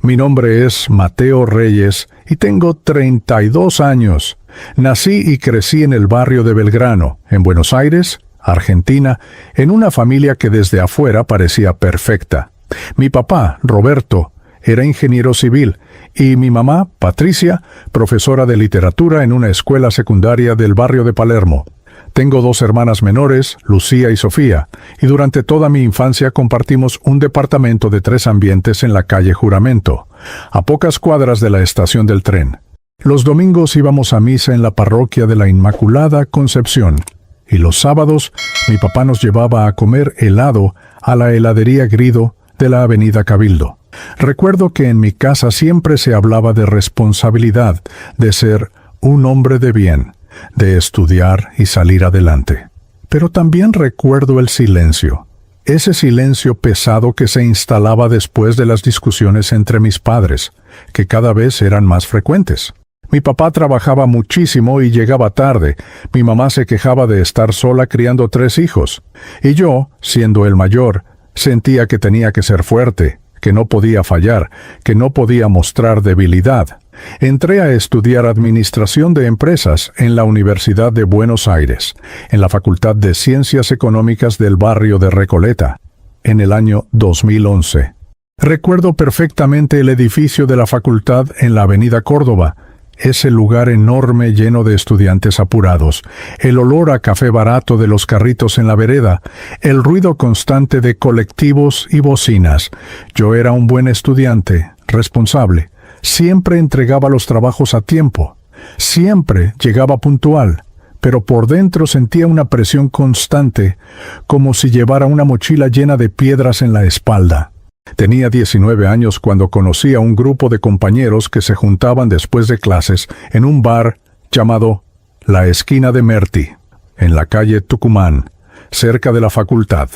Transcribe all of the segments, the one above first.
Mi nombre es Mateo Reyes y tengo 32 años. Nací y crecí en el barrio de Belgrano, en Buenos Aires, Argentina, en una familia que desde afuera parecía perfecta. Mi papá, Roberto, era ingeniero civil y mi mamá, Patricia, profesora de literatura en una escuela secundaria del barrio de Palermo. Tengo 2 hermanas menores, Lucía y Sofía, y durante toda mi infancia compartimos un departamento de 3 ambientes en la calle Juramento, a pocas cuadras de la estación del tren. Los domingos íbamos a misa en la parroquia de la Inmaculada Concepción, y los sábados mi papá nos llevaba a comer helado a la heladería Grido de la avenida Cabildo. Recuerdo que en mi casa siempre se hablaba de responsabilidad, de ser un hombre de bien, de estudiar y salir adelante. Pero también recuerdo el silencio, ese silencio pesado que se instalaba después de las discusiones entre mis padres, que cada vez eran más frecuentes. Mi papá trabajaba muchísimo y llegaba tarde. Mi mamá se quejaba de estar sola criando 3 hijos. Y yo, siendo el mayor, sentía que tenía que ser fuerte, que no podía fallar, que no podía mostrar debilidad. Entré a estudiar Administración de Empresas en la Universidad de Buenos Aires, en la Facultad de Ciencias Económicas del barrio de Recoleta, en el año 2011. Recuerdo perfectamente el edificio de la facultad en la avenida Córdoba, ese lugar enorme lleno de estudiantes apurados, el olor a café barato de los carritos en la vereda, el ruido constante de colectivos y bocinas. Yo era un buen estudiante, responsable. Siempre entregaba los trabajos a tiempo. Siempre llegaba puntual. Pero por dentro sentía una presión constante, como si llevara una mochila llena de piedras en la espalda. Tenía 19 años cuando conocí a un grupo de compañeros que se juntaban después de clases en un bar llamado La Esquina de Merti, en la calle Tucumán, cerca de la facultad.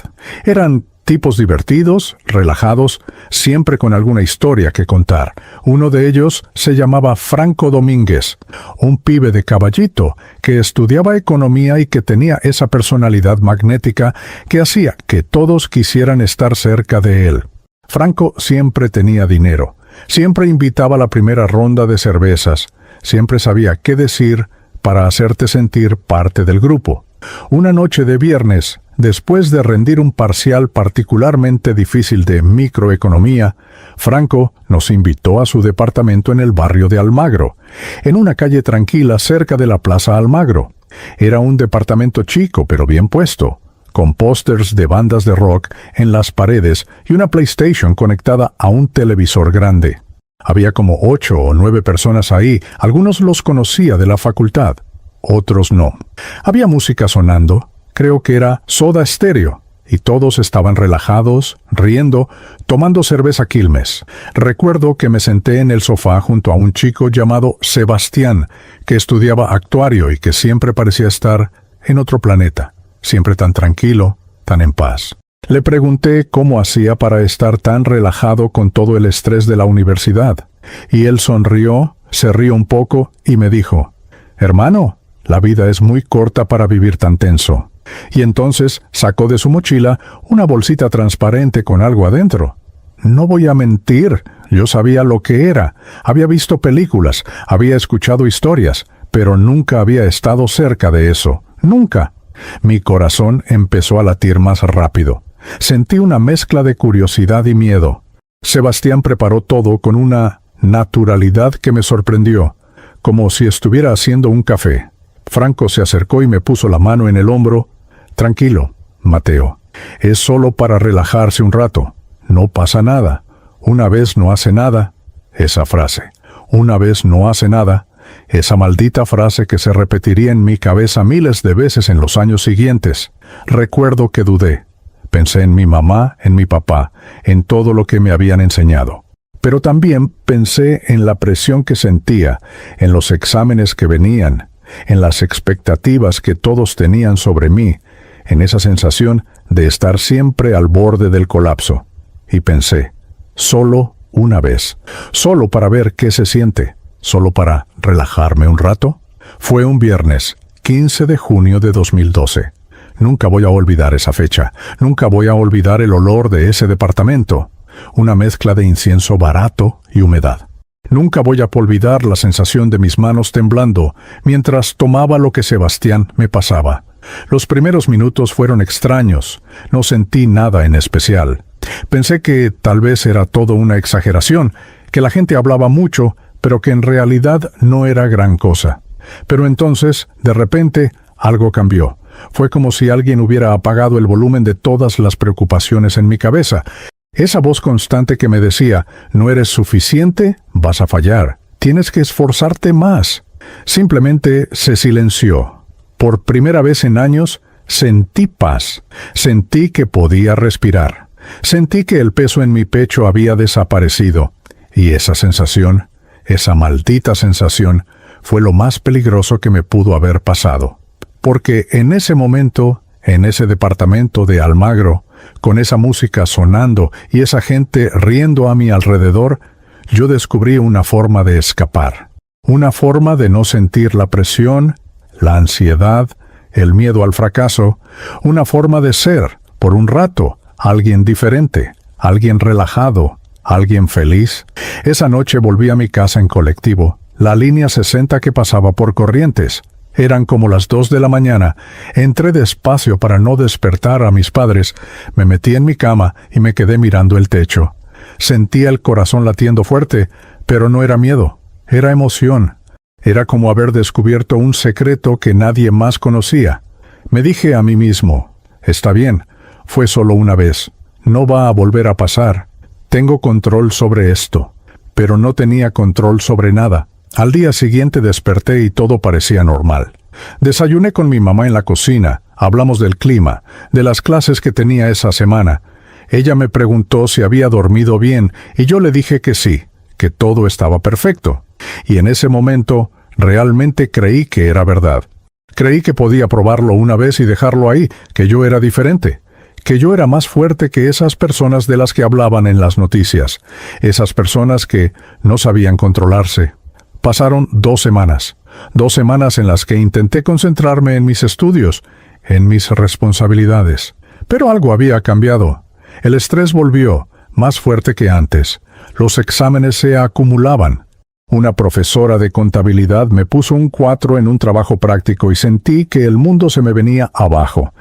Eran tipos divertidos, relajados, siempre con alguna historia que contar. Uno de ellos se llamaba Franco Domínguez, un pibe de Caballito que estudiaba economía y que tenía esa personalidad magnética que hacía que todos quisieran estar cerca de él. Franco siempre tenía dinero, siempre invitaba a la primera ronda de cervezas, siempre sabía qué decir para hacerte sentir parte del grupo. Una noche de viernes, después de rendir un parcial particularmente difícil de microeconomía, Franco nos invitó a su departamento en el barrio de Almagro, en una calle tranquila cerca de la Plaza Almagro. Era un departamento chico pero bien puesto, con pósters de bandas de rock en las paredes y una PlayStation conectada a un televisor grande. Había como 8 o 9 personas ahí, algunos los conocía de la facultad, otros no. Había música sonando, creo que era Soda Stereo, y todos estaban relajados, riendo, tomando cerveza Quilmes. Recuerdo que me senté en el sofá junto a un chico llamado Sebastián, que estudiaba actuario y que siempre parecía estar en otro planeta. Siempre tan tranquilo, tan en paz. Le pregunté cómo hacía para estar tan relajado con todo el estrés de la universidad, y él sonrió, se rió un poco y me dijo, «Hermano, la vida es muy corta para vivir tan tenso». Y entonces sacó de su mochila una bolsita transparente con algo adentro. No voy a mentir, yo sabía lo que era, había visto películas, había escuchado historias, pero nunca había estado cerca de eso, nunca. Mi corazón empezó a latir más rápido. Sentí una mezcla de curiosidad y miedo. Sebastián preparó todo con una naturalidad que me sorprendió, como si estuviera haciendo un café. Franco se acercó y me puso la mano en el hombro. «Tranquilo, Mateo. Es solo para relajarse un rato. No pasa nada. Una vez no hace nada». Esa frase. Una vez no hace nada. Esa maldita frase que se repetiría en mi cabeza miles de veces en los años siguientes. Recuerdo que dudé. Pensé en mi mamá, en mi papá, en todo lo que me habían enseñado. Pero también pensé en la presión que sentía, en los exámenes que venían, en las expectativas que todos tenían sobre mí, en esa sensación de estar siempre al borde del colapso. Y pensé, solo una vez, solo para ver qué se siente. ¿Solo para relajarme un rato? Fue un viernes, 15 de junio de 2012. Nunca voy a olvidar esa fecha. Nunca voy a olvidar el olor de ese departamento. una mezcla de incienso barato y humedad. Nunca voy a olvidar la sensación de mis manos temblando mientras tomaba lo que Sebastián me pasaba. Los primeros minutos fueron extraños, no sentí nada en especial. Pensé que tal vez era todo una exageración, que la gente hablaba mucho, pero que en realidad no era gran cosa. Pero entonces, de repente, algo cambió. Fue como si alguien hubiera apagado el volumen de todas las preocupaciones en mi cabeza. Esa voz constante que me decía, no eres suficiente, vas a fallar, tienes que esforzarte más. Simplemente se silenció. Por primera vez en años, sentí paz. Sentí que podía respirar. Sentí que el peso en mi pecho había desaparecido. Y esa sensación, esa maldita sensación, fue lo más peligroso que me pudo haber pasado. Porque en ese momento, en ese departamento de Almagro, con esa música sonando y esa gente riendo a mi alrededor, yo descubrí una forma de escapar. Una forma de no sentir la presión, la ansiedad, el miedo al fracaso. Una forma de ser, por un rato, alguien diferente, alguien relajado, alguien feliz. Esa noche volví a mi casa en colectivo, la línea 60 que pasaba por Corrientes. Eran como las 2 de la mañana. Entré despacio para no despertar a mis padres. Me metí en mi cama y me quedé mirando el techo. Sentía el corazón latiendo fuerte, pero no era miedo, era emoción. Era como haber descubierto un secreto que nadie más conocía. Me dije a mí mismo, está bien, fue solo una vez, no va a volver a pasar. Tengo control sobre esto. Pero no tenía control sobre nada. Al día siguiente desperté y todo parecía normal. Desayuné con mi mamá en la cocina, hablamos del clima, de las clases que tenía esa semana. Ella me preguntó si había dormido bien y yo le dije que sí, que todo estaba perfecto. Y en ese momento realmente creí que era verdad. Creí que podía probarlo una vez y dejarlo ahí, que yo era diferente, que yo era más fuerte que esas personas de las que hablaban en las noticias, esas personas que no sabían controlarse. Pasaron 2 semanas, 2 semanas en las que intenté concentrarme en mis estudios, en mis responsabilidades. Pero algo había cambiado. El estrés volvió, más fuerte que antes. Los exámenes se acumulaban. Una profesora de contabilidad me puso un 4 en un trabajo práctico y sentí que el mundo se me venía abajo.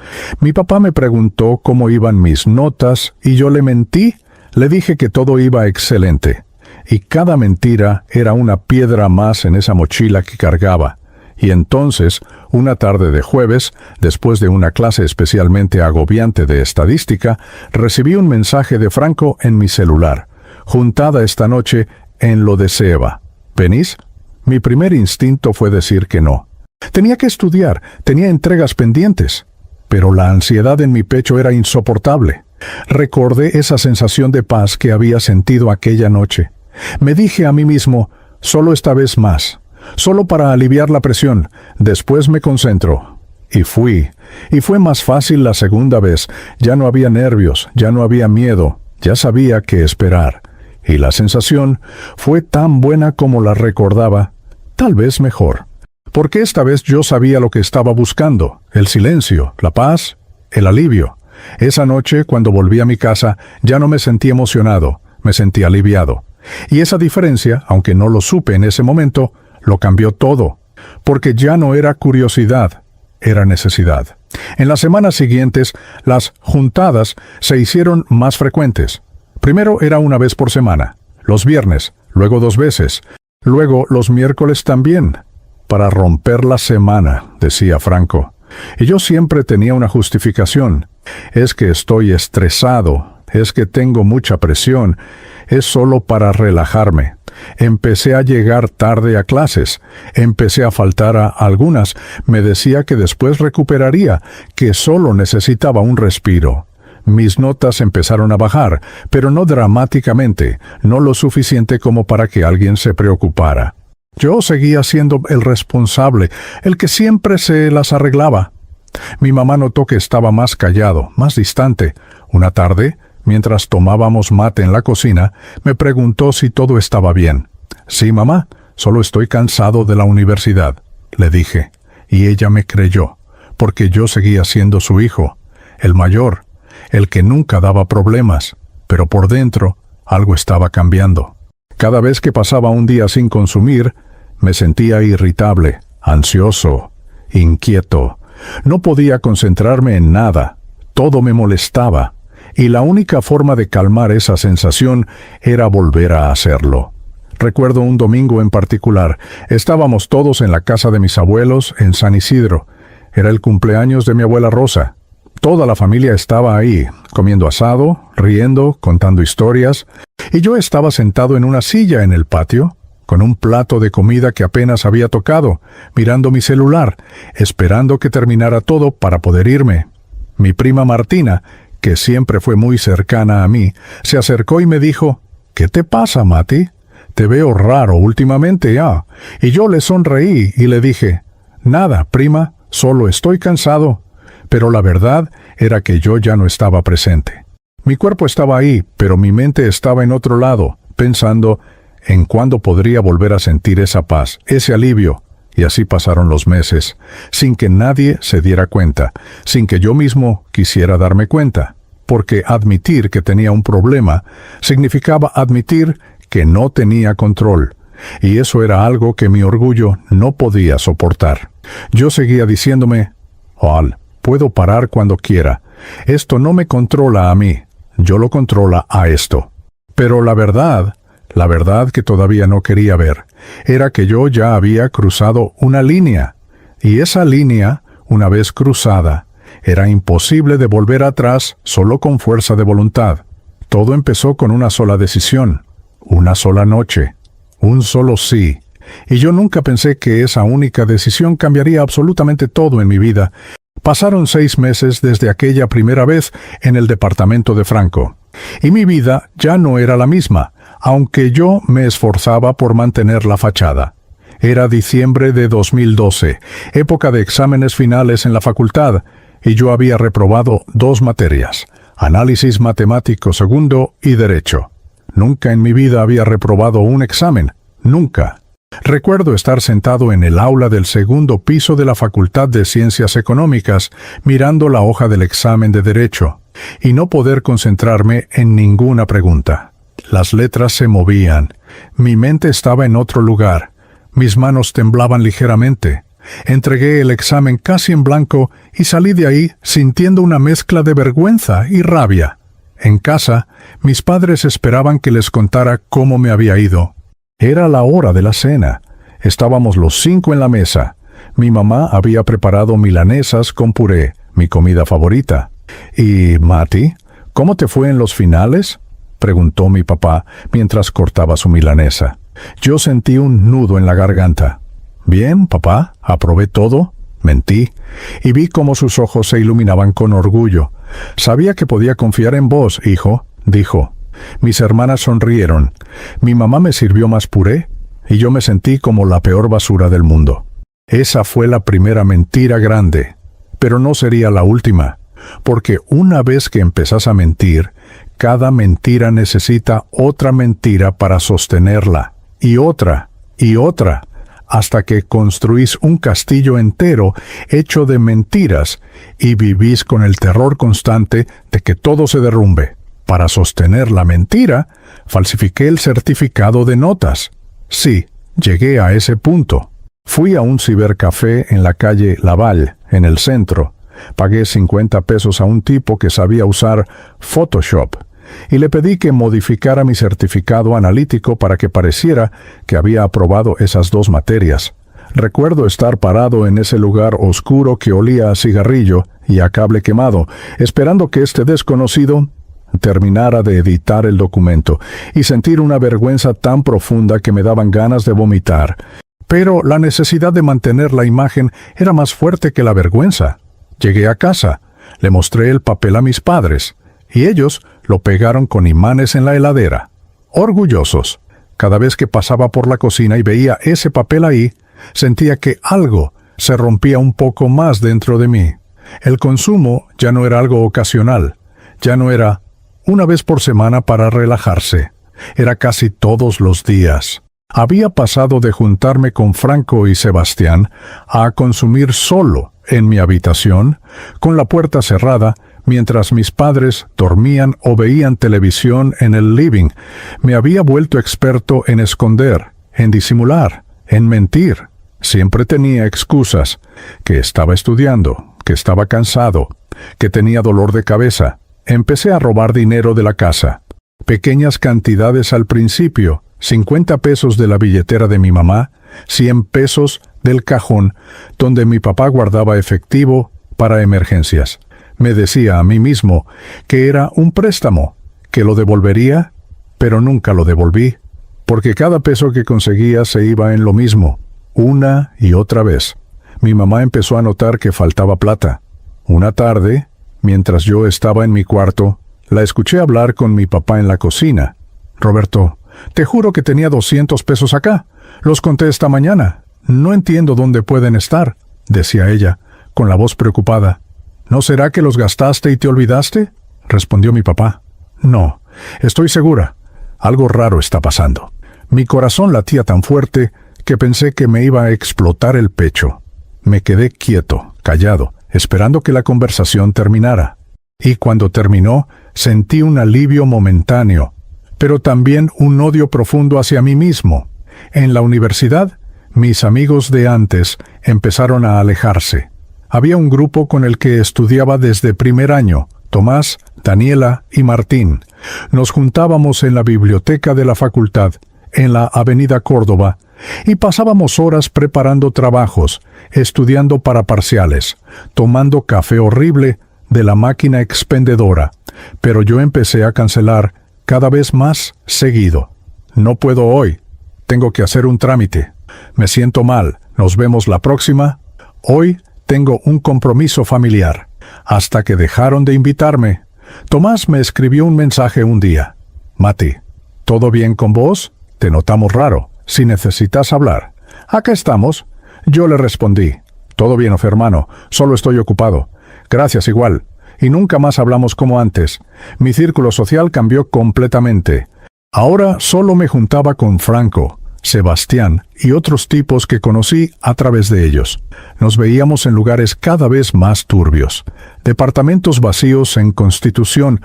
Mi papá me preguntó cómo iban mis notas y yo le mentí. Le dije que todo iba excelente. Y cada mentira era una piedra más en esa mochila que cargaba. Y entonces, una tarde de jueves, después de una clase especialmente agobiante de estadística, recibí un mensaje de Franco en mi celular. Juntada esta noche en lo de Seba. ¿Venís? Mi primer instinto fue decir que no. Tenía que estudiar, tenía entregas pendientes. Pero la ansiedad en mi pecho era insoportable. Recordé esa sensación de paz que había sentido aquella noche. Me dije a mí mismo, solo esta vez más, solo para aliviar la presión, después me concentro. Y fui. Y fue más fácil la segunda vez. Ya no había nervios, ya no había miedo, ya sabía qué esperar. Y la sensación fue tan buena como la recordaba, tal vez mejor. Porque esta vez yo sabía lo que estaba buscando, el silencio, la paz, el alivio. Esa noche, cuando volví a mi casa, ya no me sentí emocionado, me sentí aliviado. Y esa diferencia, aunque no lo supe en ese momento, lo cambió todo, porque ya no era curiosidad, era necesidad. En las semanas siguientes, las juntadas se hicieron más frecuentes. Primero era una vez por semana, los viernes, luego 2 veces, luego los miércoles también. Para romper la semana, decía Franco. Y yo siempre tenía una justificación. Es que estoy estresado, es que tengo mucha presión, es solo para relajarme. Empecé a llegar tarde a clases, empecé a faltar a algunas, me decía que después recuperaría, que solo necesitaba un respiro. Mis notas empezaron a bajar, pero no dramáticamente, no lo suficiente como para que alguien se preocupara. Yo seguía siendo el responsable, el que siempre se las arreglaba. Mi mamá notó que estaba más callado, más distante. Una tarde, mientras tomábamos mate en la cocina, me preguntó si todo estaba bien. «Sí, mamá, solo estoy cansado de la universidad», le dije. Y ella me creyó, porque yo seguía siendo su hijo, el mayor, el que nunca daba problemas, pero por dentro algo estaba cambiando. Cada vez que pasaba un día sin consumir, me sentía irritable, ansioso, inquieto. No podía concentrarme en nada. Todo me molestaba. Y la única forma de calmar esa sensación era volver a hacerlo. Recuerdo un domingo en particular. Estábamos todos en la casa de mis abuelos en San Isidro. Era el cumpleaños de mi abuela Rosa. Toda la familia estaba ahí, comiendo asado, riendo, contando historias, y yo estaba sentado en una silla en el patio, con un plato de comida que apenas había tocado, mirando mi celular, esperando que terminara todo para poder irme. Mi prima Martina, que siempre fue muy cercana a mí, se acercó y me dijo, «¿Qué te pasa, Mati? Te veo raro últimamente ya». Y yo le sonreí y le dije, «Nada, prima, solo estoy cansado». Pero la verdad era que yo ya no estaba presente. Mi cuerpo estaba ahí, pero mi mente estaba en otro lado, pensando en cuándo podría volver a sentir esa paz, ese alivio. Y así pasaron los meses, sin que nadie se diera cuenta, sin que yo mismo quisiera darme cuenta, porque admitir que tenía un problema significaba admitir que no tenía control, y eso era algo que mi orgullo no podía soportar. Yo seguía diciéndome, «Al, puedo parar cuando quiera. Esto no me controla a mí, yo lo controla a esto». Pero la verdad que todavía no quería ver, era que yo ya había cruzado una línea, y esa línea, una vez cruzada, era imposible de volver atrás solo con fuerza de voluntad. Todo empezó con una sola decisión, una sola noche, un solo sí, y yo nunca pensé que esa única decisión cambiaría absolutamente todo en mi vida. Pasaron 6 meses desde aquella primera vez en el departamento de Franco, y mi vida ya no era la misma, aunque yo me esforzaba por mantener la fachada. Era diciembre de 2012, época de exámenes finales en la facultad, y yo había reprobado 2 materias, análisis matemático segundo y derecho. Nunca en mi vida había reprobado un examen, nunca. Recuerdo estar sentado en el aula del segundo piso de la Facultad de Ciencias Económicas, mirando la hoja del examen de Derecho, y no poder concentrarme en ninguna pregunta. Las letras se movían, mi mente estaba en otro lugar, mis manos temblaban ligeramente. Entregué el examen casi en blanco y salí de ahí sintiendo una mezcla de vergüenza y rabia. En casa, mis padres esperaban que les contara cómo me había ido. Era la hora de la cena. Estábamos los 5 en la mesa. Mi mamá había preparado milanesas con puré, mi comida favorita. «¿Y, Mati, cómo te fue en los finales?», preguntó mi papá mientras cortaba su milanesa. Yo sentí un nudo en la garganta. «Bien, papá, aprobé todo», mentí, y vi cómo sus ojos se iluminaban con orgullo. «Sabía que podía confiar en vos, hijo», dijo. Mis hermanas sonrieron. Mi mamá me sirvió más puré, y yo me sentí como la peor basura del mundo. Esa fue la primera mentira grande, pero no sería la última, porque una vez que empezás a mentir, cada mentira necesita otra mentira para sostenerla, y otra, hasta que construís un castillo entero hecho de mentiras y vivís con el terror constante de que todo se derrumbe. Para sostener la mentira, falsifiqué el certificado de notas. Sí, llegué a ese punto. Fui a un cibercafé en la calle Laval, en el centro. Pagué 50 pesos a un tipo que sabía usar Photoshop y le pedí que modificara mi certificado analítico para que pareciera que había aprobado esas 2 materias. Recuerdo estar parado en ese lugar oscuro que olía a cigarrillo y a cable quemado, esperando que este desconocido terminara de editar el documento, y sentir una vergüenza tan profunda que me daban ganas de vomitar. Pero la necesidad de mantener la imagen era más fuerte que la vergüenza. Llegué a casa, le mostré el papel a mis padres, y ellos lo pegaron con imanes en la heladera. Orgullosos. Cada vez que pasaba por la cocina y veía ese papel ahí, sentía que algo se rompía un poco más dentro de mí. El consumo ya no era algo ocasional, ya no era una vez por semana para relajarse. Era casi todos los días. Había pasado de juntarme con Franco y Sebastián a consumir solo en mi habitación, con la puerta cerrada, Mientras mis padres dormían o veían televisión en el living, me había vuelto experto en esconder, en disimular, en mentir. Siempre tenía excusas, que estaba estudiando, que estaba cansado, que tenía dolor de cabeza. Empecé a robar dinero de la casa. Pequeñas cantidades al principio, 50 pesos de la billetera de mi mamá, 100 pesos del cajón donde mi papá guardaba efectivo para emergencias. Me decía a mí mismo que era un préstamo, que lo devolvería, pero nunca lo devolví, porque cada peso que conseguía se iba en lo mismo, una y otra vez. Mi mamá empezó a notar que faltaba plata. Una tarde, mientras yo estaba en mi cuarto, la escuché hablar con mi papá en la cocina. «Roberto, te juro que tenía 200 pesos acá. Los conté esta mañana. No entiendo dónde pueden estar», decía ella, con la voz preocupada. «¿No será que los gastaste y te olvidaste?», respondió mi papá. «No, estoy segura. Algo raro está pasando». Mi corazón latía tan fuerte que pensé que me iba a explotar el pecho. Me quedé quieto, callado, esperando que la conversación terminara. Y cuando terminó, sentí un alivio momentáneo, pero también un odio profundo hacia mí mismo. En la universidad, mis amigos de antes empezaron a alejarse. Había un grupo con el que estudiaba desde primer año, Tomás, Daniela y Martín. Nos juntábamos en la biblioteca de la facultad, en la Avenida Córdoba, y pasábamos horas preparando trabajos, estudiando para parciales, tomando café horrible de la máquina expendedora. Pero yo empecé a cancelar cada vez más seguido. «No puedo hoy. Tengo que hacer un trámite. Me siento mal. Nos vemos la próxima. Hoy tengo un compromiso familiar», hasta que dejaron de invitarme. Tomás me escribió un mensaje un día. «Mati, ¿todo bien con vos? Te notamos raro. Si necesitas hablar». «Acá estamos». Yo le respondí. «Todo bien, hermano. Solo estoy ocupado». «Gracias igual». Y nunca más hablamos como antes. Mi círculo social cambió completamente. Ahora solo me juntaba con Franco, Sebastián y otros tipos que conocí a través de ellos. Nos veíamos en lugares cada vez más turbios. Departamentos vacíos en Constitución,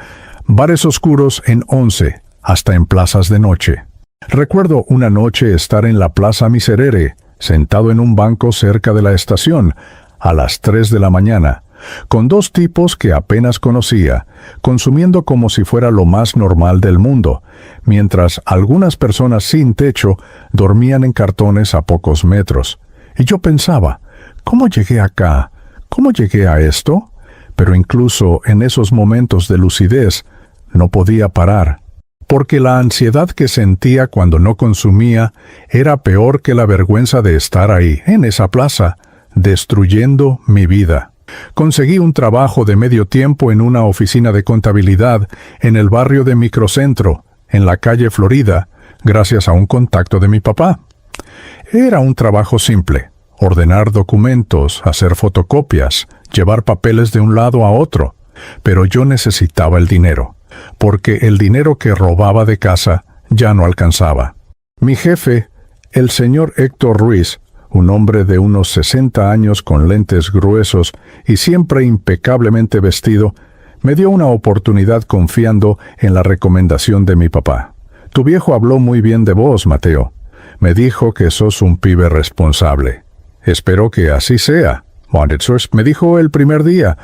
bares oscuros en 11, hasta en plazas de noche. Recuerdo una noche estar en la Plaza Miserere, sentado en un banco cerca de la estación, a las 3 de la mañana, con dos tipos que apenas conocía, consumiendo como si fuera lo más normal del mundo, mientras algunas personas sin techo dormían en cartones a pocos metros. Y yo pensaba, ¿cómo llegué acá? ¿Cómo llegué a esto? Pero incluso en esos momentos de lucidez, no podía parar, porque la ansiedad que sentía cuando no consumía era peor que la vergüenza de estar ahí, en esa plaza, destruyendo mi vida. Conseguí un trabajo de medio tiempo en una oficina de contabilidad en el barrio de Microcentro, en la calle Florida, gracias a un contacto de mi papá. Era un trabajo simple: ordenar documentos, hacer fotocopias, llevar papeles de un lado a otro. Pero yo necesitaba el dinero, porque el dinero que robaba de casa ya no alcanzaba. Mi jefe, el señor Héctor Ruiz, un hombre de unos 60 años con lentes gruesos y siempre impecablemente vestido, me dio una oportunidad confiando en la recomendación de mi papá. «Tu viejo habló muy bien de vos, Mateo. Me dijo que sos un pibe responsable. Espero que así sea», me dijo el primer día.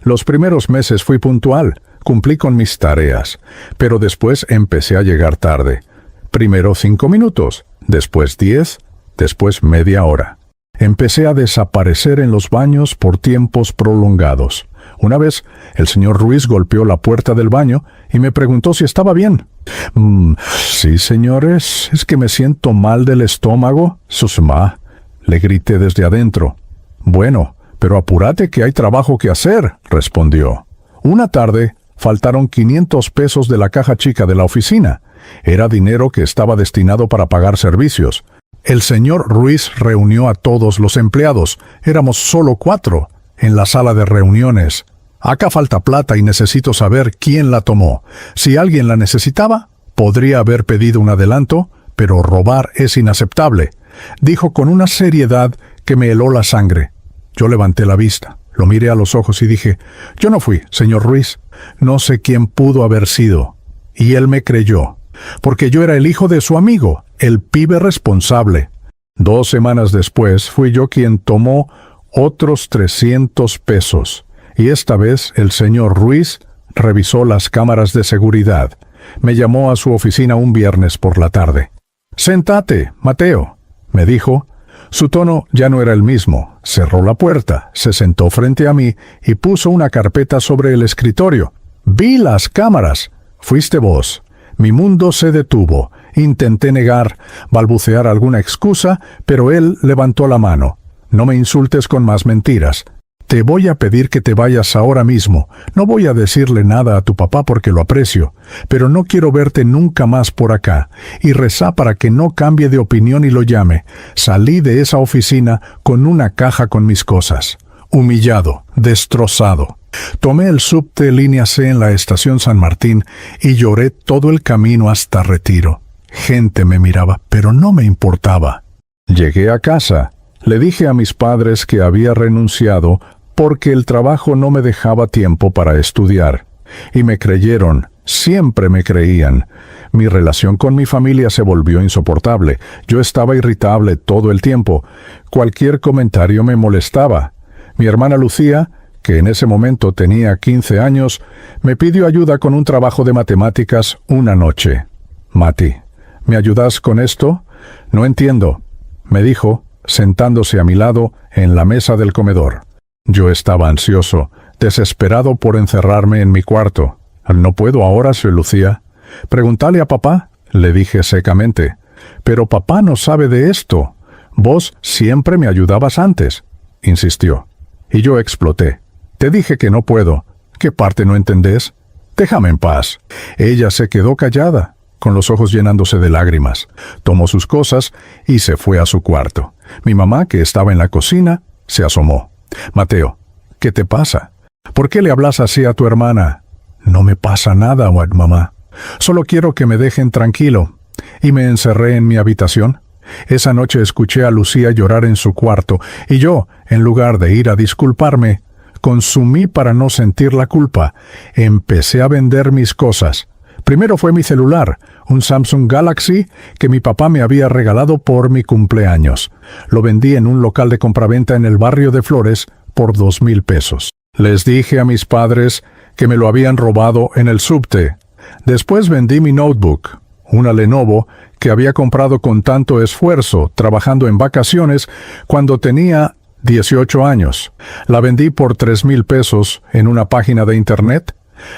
Los primeros meses fui puntual, cumplí con mis tareas, pero después empecé a llegar tarde. Primero 5 minutos, después 10, después media hora. Empecé a desaparecer en los baños por tiempos prolongados. Una vez, el señor Ruiz golpeó la puerta del baño y me preguntó si estaba bien. Sí, señores, es que me siento mal del estómago. Susma, le grité desde adentro. «Bueno, pero apúrate que hay trabajo que hacer», respondió. Una tarde, faltaron 500 pesos de la caja chica de la oficina. Era dinero que estaba destinado para pagar servicios. El señor Ruiz reunió a todos los empleados. Éramos solo 4 en la sala de reuniones. «Acá falta plata y necesito saber quién la tomó. Si alguien la necesitaba, podría haber pedido un adelanto, pero robar es inaceptable», dijo con una seriedad que me heló la sangre. Yo levanté la vista. Lo miré a los ojos y dije, «Yo no fui, señor Ruiz. No sé quién pudo haber sido». Y él me creyó, porque yo era el hijo de su amigo, el pibe responsable. 2 semanas después fui yo quien tomó otros 300 pesos. Y esta vez el señor Ruiz revisó las cámaras de seguridad. Me llamó a su oficina un viernes por la tarde. «Sentate, Mateo», me dijo. Su tono ya no era el mismo. Cerró la puerta, se sentó frente a mí y puso una carpeta sobre el escritorio. «Vi las cámaras. Fuiste vos». Mi mundo se detuvo. Intenté negar, balbucear alguna excusa, pero él levantó la mano. «No me insultes con más mentiras. Te voy a pedir que te vayas ahora mismo. No voy a decirle nada a tu papá porque lo aprecio, pero no quiero verte nunca más por acá. Y rezá para que no cambie de opinión y lo llame». Salí de esa oficina con una caja con mis cosas. Humillado, destrozado. Tomé el subte línea C en la estación San Martín y lloré todo el camino hasta Retiro. Gente me miraba, pero no me importaba. Llegué a casa. Le dije a mis padres que había renunciado porque el trabajo no me dejaba tiempo para estudiar. Y me creyeron, siempre me creían. Mi relación con mi familia se volvió insoportable. Yo estaba irritable todo el tiempo. Cualquier comentario me molestaba. Mi hermana Lucía, que en ese momento tenía 15 años, me pidió ayuda con un trabajo de matemáticas una noche. «Mati, ¿me ayudas con esto?» «No entiendo», me dijo, sentándose a mi lado en la mesa del comedor. Yo estaba ansioso, desesperado por encerrarme en mi cuarto. «No puedo ahora, Sor Lucía». «Pregúntale a papá», le dije secamente. «Pero papá no sabe de esto. Vos siempre me ayudabas antes», insistió. Y yo exploté. «Te dije que no puedo. ¿Qué parte no entendés? Déjame en paz». Ella se quedó callada, con los ojos llenándose de lágrimas. Tomó sus cosas y se fue a su cuarto. Mi mamá, que estaba en la cocina, se asomó. «Mateo, ¿qué te pasa? ¿Por qué le hablas así a tu hermana?» «No me pasa nada, mamá. Solo quiero que me dejen tranquilo». Y me encerré en mi habitación. Esa noche escuché a Lucía llorar en su cuarto, y yo, en lugar de ir a disculparme, consumí para no sentir la culpa. Empecé a vender mis cosas. Primero fue mi celular, un Samsung Galaxy que mi papá me había regalado por mi cumpleaños. Lo vendí en un local de compraventa en el barrio de Flores por 2,000 pesos. Les dije a mis padres que me lo habían robado en el subte. Después vendí mi notebook, una Lenovo que había comprado con tanto esfuerzo trabajando en vacaciones cuando tenía 18 años. La vendí por 3,000 pesos en una página de internet.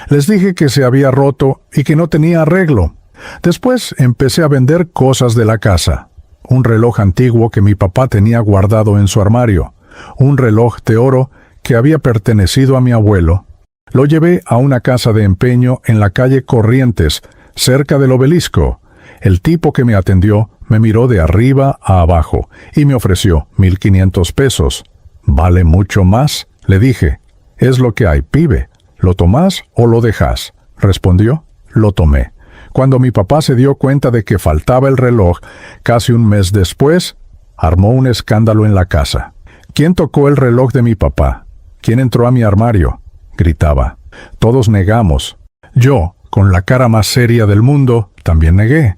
Les dije que se había roto y que no tenía arreglo. Después empecé a vender cosas de la casa. Un reloj antiguo que mi papá tenía guardado en su armario. Un reloj de oro que había pertenecido a mi abuelo. Lo llevé a una casa de empeño en la calle Corrientes, cerca del obelisco. El tipo que me atendió me miró de arriba a abajo y me ofreció 1,500 pesos. «¿Vale mucho más?», le dije. «Es lo que hay, pibe. ¿Lo tomás o lo dejás?», respondió. Lo tomé. Cuando mi papá se dio cuenta de que faltaba el reloj, casi un mes después, armó un escándalo en la casa. «¿Quién tocó el reloj de mi papá? ¿Quién entró a mi armario?», gritaba. Todos negamos. Yo, con la cara más seria del mundo, también negué.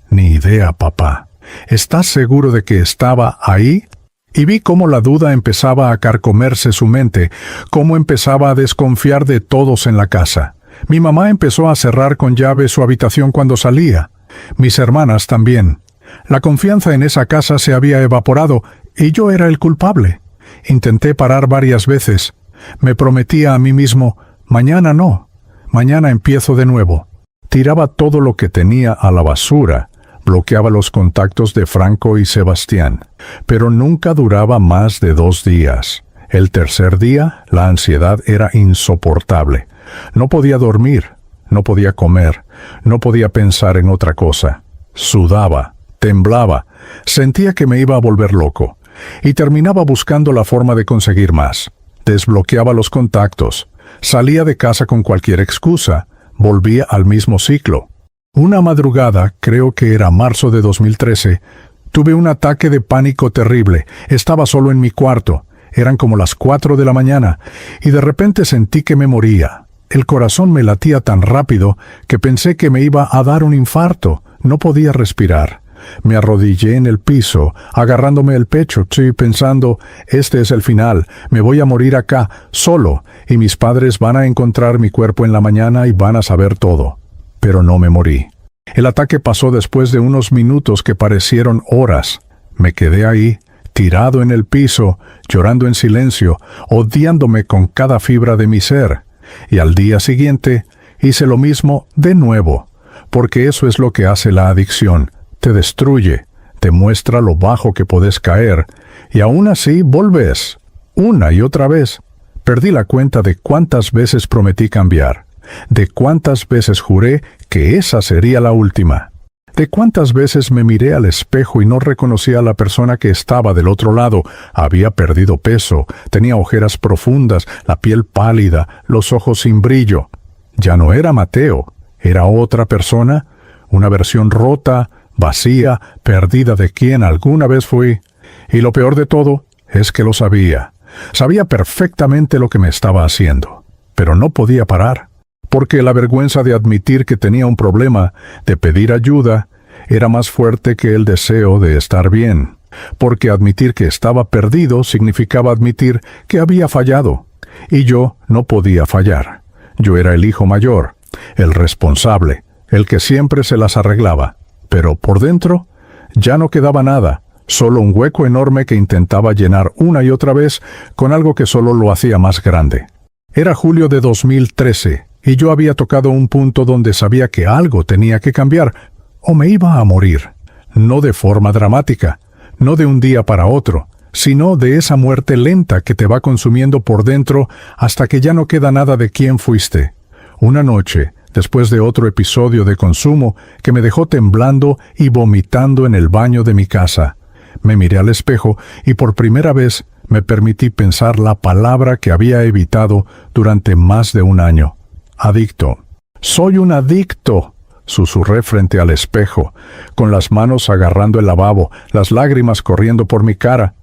«Ni idea, papá». «¿Estás seguro de que estaba ahí?». Y vi cómo la duda empezaba a carcomerse su mente, cómo empezaba a desconfiar de todos en la casa. Mi mamá empezó a cerrar con llave su habitación cuando salía. Mis hermanas también. La confianza en esa casa se había evaporado y yo era el culpable. Intenté parar varias veces. Me prometía a mí mismo, mañana no, mañana empiezo de nuevo. Tiraba todo lo que tenía a la basura. Bloqueaba los contactos de Franco y Sebastián, pero nunca duraba más de 2 días. El tercer día, la ansiedad era insoportable. No podía dormir, no podía comer, no podía pensar en otra cosa. Sudaba, temblaba, sentía que me iba a volver loco, y terminaba buscando la forma de conseguir más. Desbloqueaba los contactos, salía de casa con cualquier excusa, volvía al mismo ciclo. Una madrugada, creo que era marzo de 2013, tuve un ataque de pánico terrible. Estaba solo en mi cuarto. Eran como las 4 de la mañana, y de repente sentí que me moría. El corazón me latía tan rápido que pensé que me iba a dar un infarto. No podía respirar. Me arrodillé en el piso, agarrándome el pecho, pensando, este es el final, me voy a morir acá, solo, y mis padres van a encontrar mi cuerpo en la mañana y van a saber todo. Pero no me morí. El ataque pasó después de unos minutos que parecieron horas. Me quedé ahí, tirado en el piso, llorando en silencio, odiándome con cada fibra de mi ser. Y al día siguiente hice lo mismo de nuevo, porque eso es lo que hace la adicción. Te destruye, te muestra lo bajo que podés caer, y aún así volvés, una y otra vez. Perdí la cuenta de cuántas veces prometí cambiar, de cuántas veces juré que esa sería la última, de cuántas veces me miré al espejo y no reconocí a la persona que estaba del otro lado. Había perdido peso, tenía ojeras profundas, la piel pálida, los ojos sin brillo. Ya no era Mateo, era otra persona, una versión rota, vacía, perdida de quien alguna vez fui. Y lo peor de todo es que lo sabía. Sabía perfectamente lo que me estaba haciendo, pero no podía parar, porque la vergüenza de admitir que tenía un problema, de pedir ayuda, era más fuerte que el deseo de estar bien, porque admitir que estaba perdido significaba admitir que había fallado, y yo no podía fallar. Yo era el hijo mayor, el responsable, el que siempre se las arreglaba. Pero por dentro ya no quedaba nada, solo un hueco enorme que intentaba llenar una y otra vez con algo que solo lo hacía más grande. Era julio de 2013, y yo había tocado un punto donde sabía que algo tenía que cambiar, o me iba a morir. No de forma dramática, no de un día para otro, sino de esa muerte lenta que te va consumiendo por dentro hasta que ya no queda nada de quién fuiste. Una noche, después de otro episodio de consumo que me dejó temblando y vomitando en el baño de mi casa, me miré al espejo y por primera vez me permití pensar la palabra que había evitado durante más de un año. Adicto. «Soy un adicto», susurré frente al espejo, con las manos agarrando el lavabo, las lágrimas corriendo por mi cara.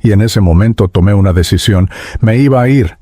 Y en ese momento tomé una decisión. Me iba a ir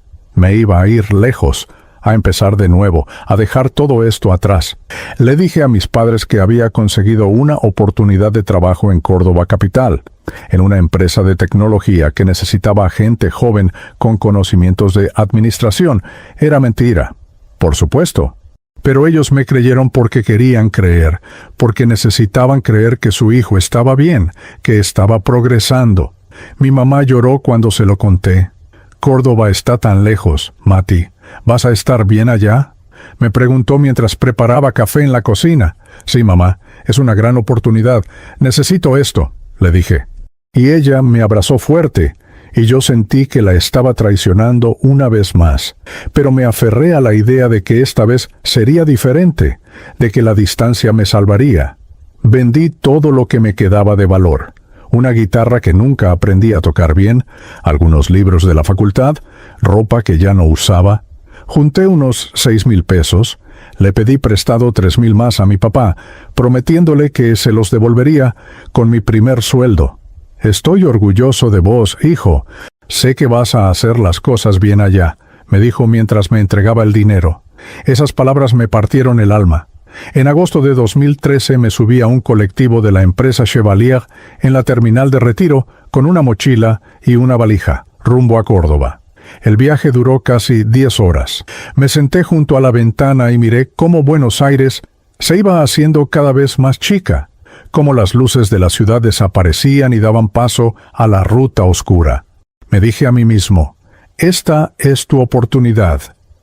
lejos, a empezar de nuevo, a dejar todo esto atrás. Le dije a mis padres que había conseguido una oportunidad de trabajo en Córdoba capital, en una empresa de tecnología que necesitaba gente joven con conocimientos de administración. Era mentira, por supuesto. Pero ellos me creyeron porque querían creer, porque necesitaban creer que su hijo estaba bien, que estaba progresando. Mi mamá lloró cuando se lo conté. «Córdoba está tan lejos, Mati. ¿Vas a estar bien allá?», me preguntó mientras preparaba café en la cocina. «Sí, mamá, es una gran oportunidad. Necesito esto», le dije. Y ella me abrazó fuerte, y yo sentí que la estaba traicionando una vez más. Pero me aferré a la idea de que esta vez sería diferente, de que la distancia me salvaría. Vendí todo lo que me quedaba de valor. Una guitarra que nunca aprendí a tocar bien, algunos libros de la facultad, ropa que ya no usaba. Junté unos 6,000 pesos, le pedí prestado 3,000 más a mi papá, prometiéndole que se los devolvería con mi primer sueldo. «Estoy orgulloso de vos, hijo. Sé que vas a hacer las cosas bien allá», me dijo mientras me entregaba el dinero. Esas palabras me partieron el alma. En agosto de 2013 me subí a un colectivo de la empresa Chevalier en la terminal de Retiro con una mochila y una valija, rumbo a Córdoba. El viaje duró casi 10 horas. Me senté junto a la ventana y miré cómo Buenos Aires se iba haciendo cada vez más chica, cómo las luces de la ciudad desaparecían y daban paso a la ruta oscura. Me dije a mí mismo, «Esta es tu oportunidad.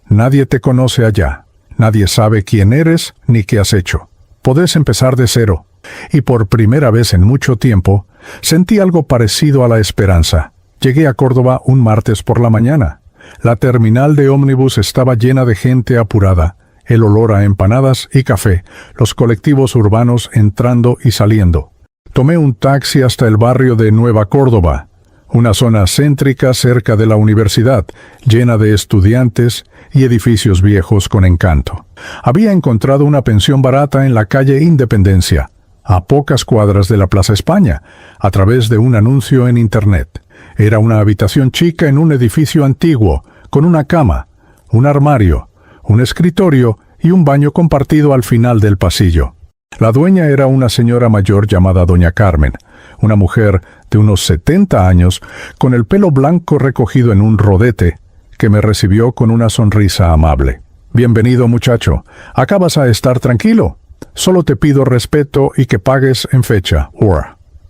Nadie te conoce allá. Nadie sabe quién eres ni qué has hecho. Podés empezar de cero». Y por primera vez en mucho tiempo, sentí algo parecido a la esperanza. Llegué a Córdoba un martes por la mañana. La terminal de ómnibus estaba llena de gente apurada, el olor a empanadas y café, los colectivos urbanos entrando y saliendo. Tomé un taxi hasta el barrio de Nueva Córdoba, una zona céntrica cerca de la universidad, llena de estudiantes y edificios viejos con encanto. Había encontrado una pensión barata en la calle Independencia, a pocas cuadras de la Plaza España, a través de un anuncio en Internet. Era una habitación chica en un edificio antiguo, con una cama, un armario, un escritorio y un baño compartido al final del pasillo. La dueña era una señora mayor llamada Doña Carmen, una mujer de unos 70 años, con el pelo blanco recogido en un rodete, que me recibió con una sonrisa amable. «Bienvenido, muchacho. Acá vas a estar tranquilo. Solo te pido respeto y que pagues en fecha,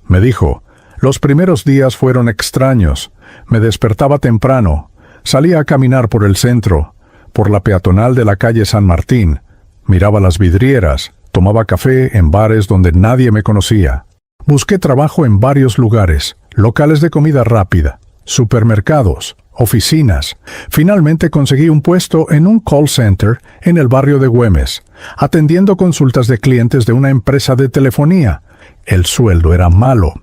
me dijo. Los primeros días fueron extraños. Me despertaba temprano. Salía a caminar por el centro, por la peatonal de la calle San Martín. Miraba las vidrieras. Tomaba café en bares donde nadie me conocía. Busqué trabajo en varios lugares, locales de comida rápida, supermercados, oficinas. Finalmente conseguí un puesto en un call center en el barrio de Güemes, atendiendo consultas de clientes de una empresa de telefonía. El sueldo era malo,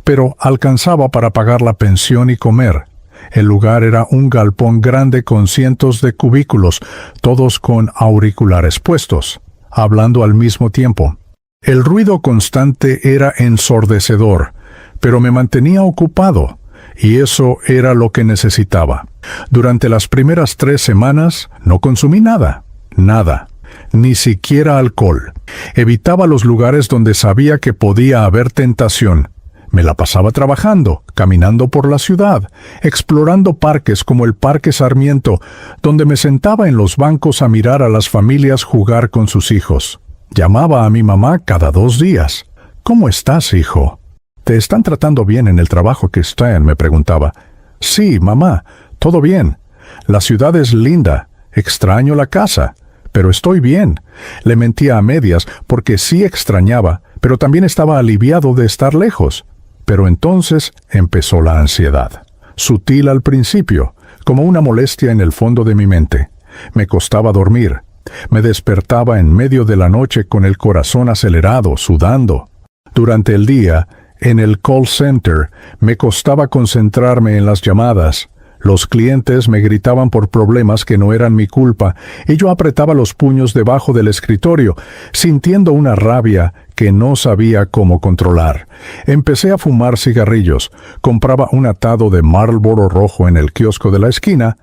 pero alcanzaba para pagar la pensión y comer. El lugar era un galpón grande con cientos de cubículos, todos con auriculares puestos, hablando al mismo tiempo. El ruido constante era ensordecedor, pero me mantenía ocupado, y eso era lo que necesitaba. Durante las primeras 3 semanas no consumí nada, ni siquiera alcohol. Evitaba los lugares donde sabía que podía haber tentación. Me la pasaba trabajando, caminando por la ciudad, explorando parques como el Parque Sarmiento, donde me sentaba en los bancos a mirar a las familias jugar con sus hijos. Llamaba a mi mamá cada 2 días. «¿Cómo estás, hijo?» «¿Te están tratando bien en el trabajo que está en?», me preguntaba. «Sí, mamá, todo bien. La ciudad es linda. Extraño la casa, pero estoy bien». Le mentía a medias porque sí extrañaba, pero también estaba aliviado de estar lejos. Pero entonces empezó la ansiedad. Sutil al principio, como una molestia en el fondo de mi mente. Me costaba dormir. Me despertaba en medio de la noche con el corazón acelerado, sudando. Durante el día, en el call center, me costaba concentrarme en las llamadas. Los clientes me gritaban por problemas que no eran mi culpa, y yo apretaba los puños debajo del escritorio, sintiendo una rabia que no sabía cómo controlar. Empecé a fumar cigarrillos, compraba un atado de Marlboro rojo en el kiosco de la esquina,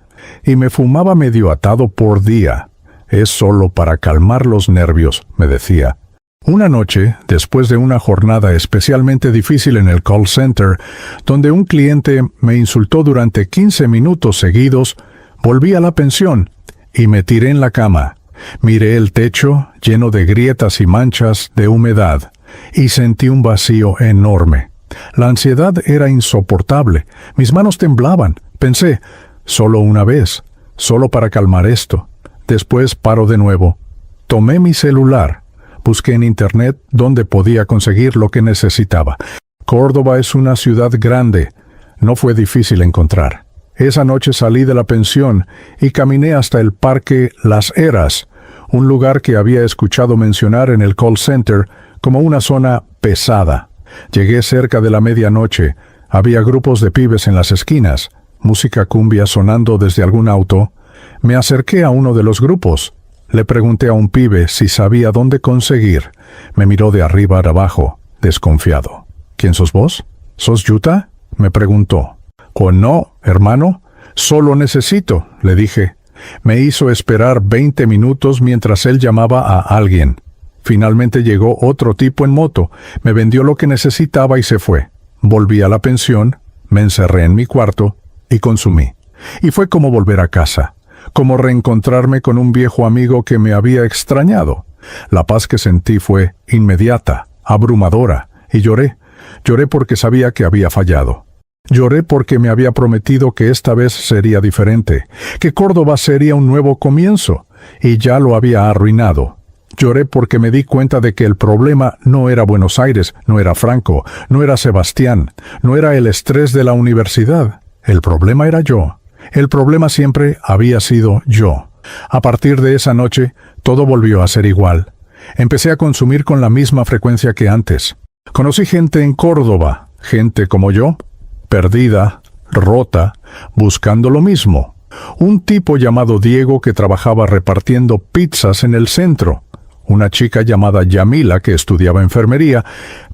y me fumaba medio atado por día. «Es solo para calmar los nervios», me decía. Una noche, después de una jornada especialmente difícil en el call center, donde un cliente me insultó durante 15 minutos seguidos, volví a la pensión y me tiré en la cama. Miré el techo lleno de grietas y manchas de humedad y sentí un vacío enorme. La ansiedad era insoportable. Mis manos temblaban. Pensé, solo una vez, solo para calmar esto. Después paro de nuevo. Tomé mi celular. Busqué en internet dónde podía conseguir lo que necesitaba. Córdoba es una ciudad grande. No fue difícil encontrar. Esa noche salí de la pensión y caminé hasta el Parque Las Heras, un lugar que había escuchado mencionar en el call center como una zona pesada. Llegué cerca de la medianoche. Había grupos de pibes en las esquinas, música cumbia sonando desde algún auto. Me acerqué a uno de los grupos. Le pregunté a un pibe si sabía dónde conseguir. Me miró de arriba a abajo, desconfiado. «¿Quién sos vos? ¿Sos Yuta?», me preguntó. «Oh, no, hermano. Solo necesito», le dije. Me hizo esperar 20 minutos mientras él llamaba a alguien. Finalmente llegó otro tipo en moto. Me vendió lo que necesitaba y se fue. Volví a la pensión, me encerré en mi cuarto y consumí. Y fue como volver a casa. Como reencontrarme con un viejo amigo que me había extrañado. La paz que sentí fue inmediata, abrumadora, y lloré. Lloré porque sabía que había fallado. Lloré porque me había prometido que esta vez sería diferente, que Córdoba sería un nuevo comienzo, y ya lo había arruinado. Lloré porque me di cuenta de que el problema no era Buenos Aires, no era Franco, no era Sebastián, no era el estrés de la universidad. El problema era yo. El problema siempre había sido yo. A partir de esa noche, todo volvió a ser igual. Empecé a consumir con la misma frecuencia que antes. Conocí gente en Córdoba, gente como yo, perdida, rota, buscando lo mismo. Un tipo llamado Diego que trabajaba repartiendo pizzas en el centro. Una chica llamada Yamila que estudiaba enfermería,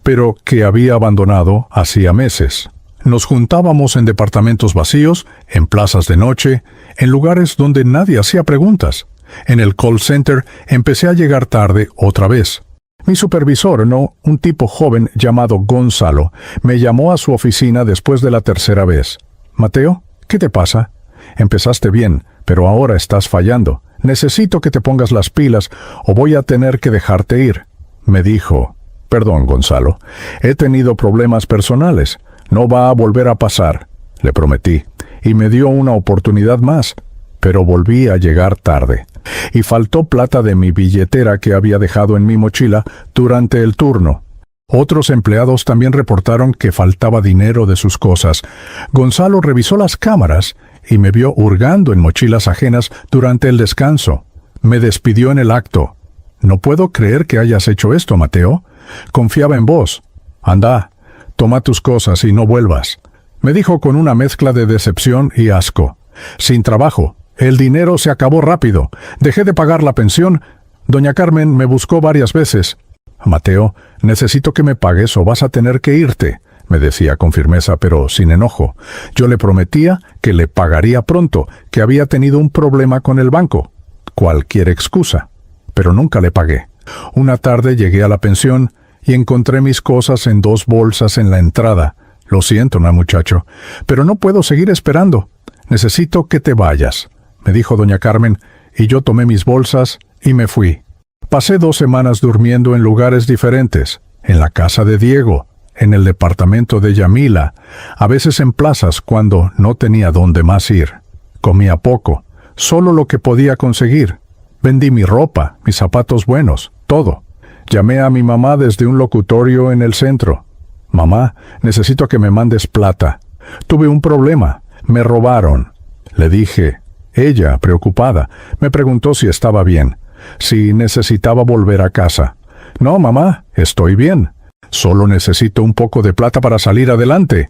pero que había abandonado hacía meses. Nos juntábamos en departamentos vacíos, en plazas de noche, en lugares donde nadie hacía preguntas. En el call center empecé a llegar tarde otra vez. Mi supervisor, un tipo joven llamado Gonzalo, me llamó a su oficina después de la tercera vez. «Mateo, ¿qué te pasa? Empezaste bien, pero ahora estás fallando. Necesito que te pongas las pilas o voy a tener que dejarte ir», me dijo. «Perdón, Gonzalo, he tenido problemas personales. No va a volver a pasar», le prometí, y me dio una oportunidad más, pero volví a llegar tarde. Y faltó plata de mi billetera que había dejado en mi mochila durante el turno. Otros empleados también reportaron que faltaba dinero de sus cosas. Gonzalo revisó las cámaras y me vio hurgando en mochilas ajenas durante el descanso. Me despidió en el acto. «No puedo creer que hayas hecho esto, Mateo. Confiaba en vos. Anda, toma tus cosas y no vuelvas», me dijo con una mezcla de decepción y asco. «Sin trabajo. El dinero se acabó rápido. Dejé de pagar la pensión. Doña Carmen me buscó varias veces. Mateo, necesito que me pagues o vas a tener que irte», me decía con firmeza pero sin enojo. Yo le prometía que le pagaría pronto, que había tenido un problema con el banco. Cualquier excusa. Pero nunca le pagué. Una tarde llegué a la pensión y encontré mis cosas en 2 bolsas en la entrada. «Lo siento, muchacho, pero no puedo seguir esperando. Necesito que te vayas», me dijo doña Carmen, y yo tomé mis bolsas y me fui. Pasé 2 semanas durmiendo en lugares diferentes, en la casa de Diego, en el departamento de Yamila, a veces en plazas cuando no tenía dónde más ir. Comía poco, solo lo que podía conseguir. Vendí mi ropa, mis zapatos buenos, todo. Llamé a mi mamá desde un locutorio en el centro. «Mamá, necesito que me mandes plata. Tuve un problema, me robaron», le dije. Ella, preocupada, me preguntó si estaba bien, si necesitaba volver a casa. «No, mamá, estoy bien. Solo necesito un poco de plata para salir adelante».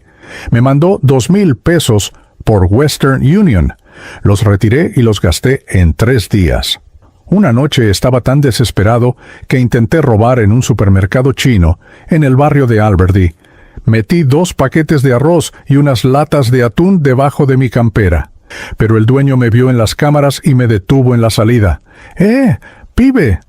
Me mandó 2,000 pesos por Western Union. Los retiré y los gasté en 3 días. Una noche estaba tan desesperado que intenté robar en un supermercado chino en el barrio de Alberdi. Metí 2 paquetes de arroz y unas latas de atún debajo de mi campera. Pero el dueño me vio en las cámaras y me detuvo en la salida. Pibe,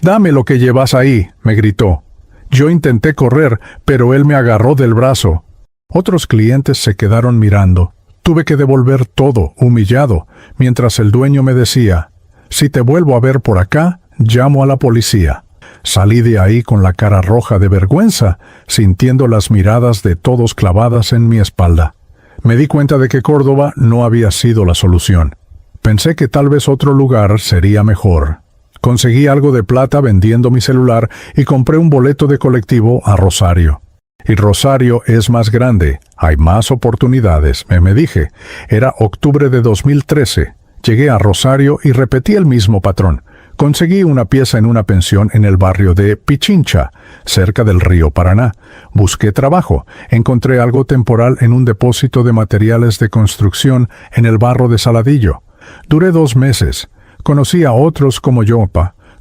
dame lo que llevas ahí», me gritó. Yo intenté correr, pero él me agarró del brazo. Otros clientes se quedaron mirando. Tuve que devolver todo, humillado, mientras el dueño me decía: «Si te vuelvo a ver por acá, llamo a la policía». Salí de ahí con la cara roja de vergüenza, sintiendo las miradas de todos clavadas en mi espalda. Me di cuenta de que Córdoba no había sido la solución. Pensé que tal vez otro lugar sería mejor. Conseguí algo de plata vendiendo mi celular y compré un boleto de colectivo a Rosario. Y Rosario es más grande, hay más oportunidades, me dije. Era octubre de 2013. Llegué a Rosario y repetí el mismo patrón. Conseguí una pieza en una pensión en el barrio de Pichincha, cerca del río Paraná. Busqué trabajo. Encontré algo temporal en un depósito de materiales de construcción en el barrio de Saladillo. Duré 2 meses. Conocí a otros como yo,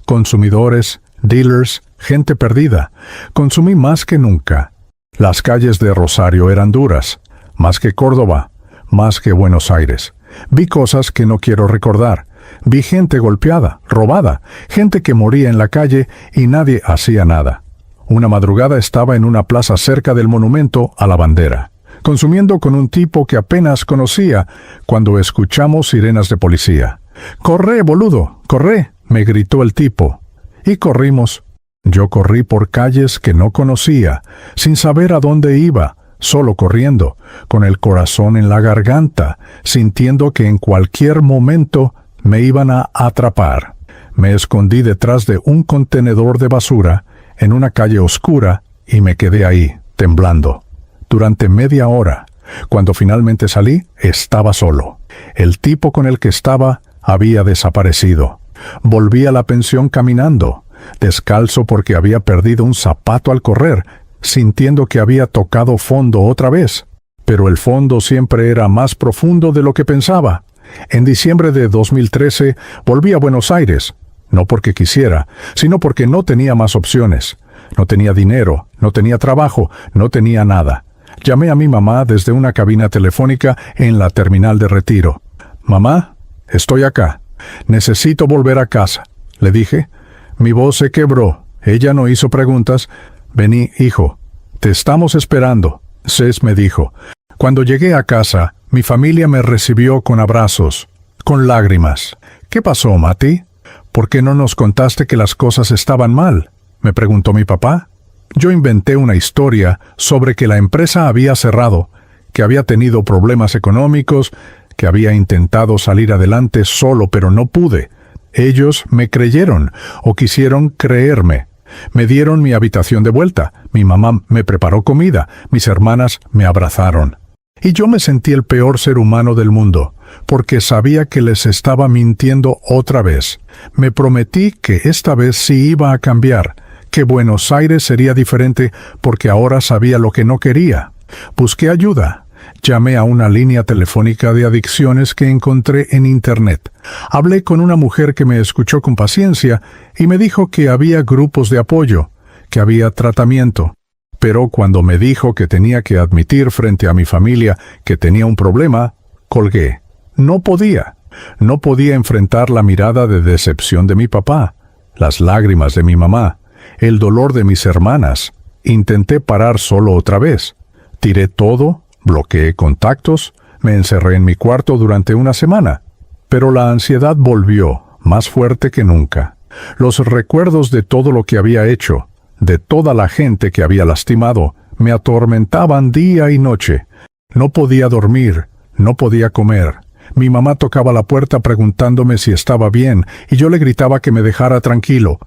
consumidores, dealers, gente perdida. Consumí más que nunca. Las calles de Rosario eran duras, más que Córdoba, más que Buenos Aires. Vi cosas que no quiero recordar. Vi gente golpeada, robada, gente que moría en la calle y nadie hacía nada. Una madrugada estaba en una plaza cerca del monumento a la bandera, consumiendo con un tipo que apenas conocía, cuando escuchamos sirenas de policía. «¡Corre, boludo! ¡Corre!», me gritó el tipo. Y corrimos. Yo corrí por calles que no conocía, sin saber a dónde iba, solo corriendo, con el corazón en la garganta, sintiendo que en cualquier momento me iban a atrapar. Me escondí detrás de un contenedor de basura, en una calle oscura, y me quedé ahí, temblando. Durante media hora. Cuando finalmente salí, estaba solo. El tipo con el que estaba había desaparecido. Volví a la pensión caminando, descalzo porque había perdido un zapato al correr, sintiendo que había tocado fondo otra vez. Pero el fondo siempre era más profundo de lo que pensaba. En diciembre de 2013 volví a Buenos Aires, no porque quisiera, sino porque no tenía más opciones. No tenía dinero, no tenía trabajo, no tenía nada. Llamé a mi mamá desde una cabina telefónica en la terminal de retiro. «Mamá, estoy acá. Necesito volver a casa», le dije. Mi voz se quebró. Ella no hizo preguntas. «Vení, hijo. Te estamos esperando», Cés me dijo. Cuando llegué a casa, mi familia me recibió con abrazos, con lágrimas. «¿Qué pasó, Mati? ¿Por qué no nos contaste que las cosas estaban mal?», me preguntó mi papá. Yo inventé una historia sobre que la empresa había cerrado, que había tenido problemas económicos, que había intentado salir adelante solo pero no pude. Ellos me creyeron, o quisieron creerme. Me dieron mi habitación de vuelta, mi mamá me preparó comida, mis hermanas me abrazaron. Y yo me sentí el peor ser humano del mundo, porque sabía que les estaba mintiendo otra vez. Me prometí que esta vez sí iba a cambiar, que Buenos Aires sería diferente porque ahora sabía lo que no quería. Busqué ayuda. Llamé a una línea telefónica de adicciones que encontré en Internet. Hablé con una mujer que me escuchó con paciencia y me dijo que había grupos de apoyo, que había tratamiento. Pero cuando me dijo que tenía que admitir frente a mi familia que tenía un problema, colgué. No podía. No podía enfrentar la mirada de decepción de mi papá, las lágrimas de mi mamá, el dolor de mis hermanas. Intenté parar solo otra vez. Tiré todo, bloqueé contactos, me encerré en mi cuarto durante una semana. Pero la ansiedad volvió, más fuerte que nunca. Los recuerdos de todo lo que había hecho, de toda la gente que había lastimado, me atormentaban día y noche. No podía dormir, no podía comer. Mi mamá tocaba la puerta preguntándome si estaba bien, y yo le gritaba que me dejara tranquilo.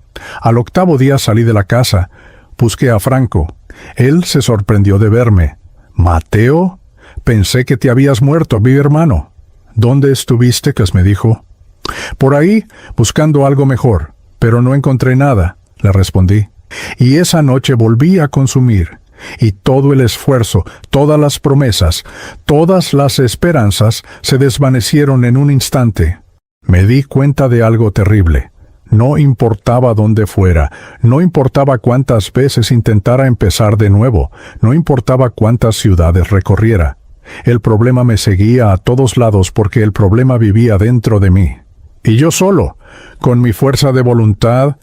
Al 8º día salí de la casa. Busqué a Franco. Él se sorprendió de verme. «¿Mateo? Pensé que te habías muerto, mi hermano». «¿Dónde estuviste?», que me dijo. «Por ahí, buscando algo mejor, pero no encontré nada», le respondí. Y esa noche volví a consumir. Y todo el esfuerzo, todas las promesas, todas las esperanzas se desvanecieron en un instante. Me di cuenta de algo terrible. No importaba dónde fuera, no importaba cuántas veces intentara empezar de nuevo, no importaba cuántas ciudades recorriera. El problema me seguía a todos lados porque el problema vivía dentro de mí. Y yo solo, con mi fuerza de voluntad,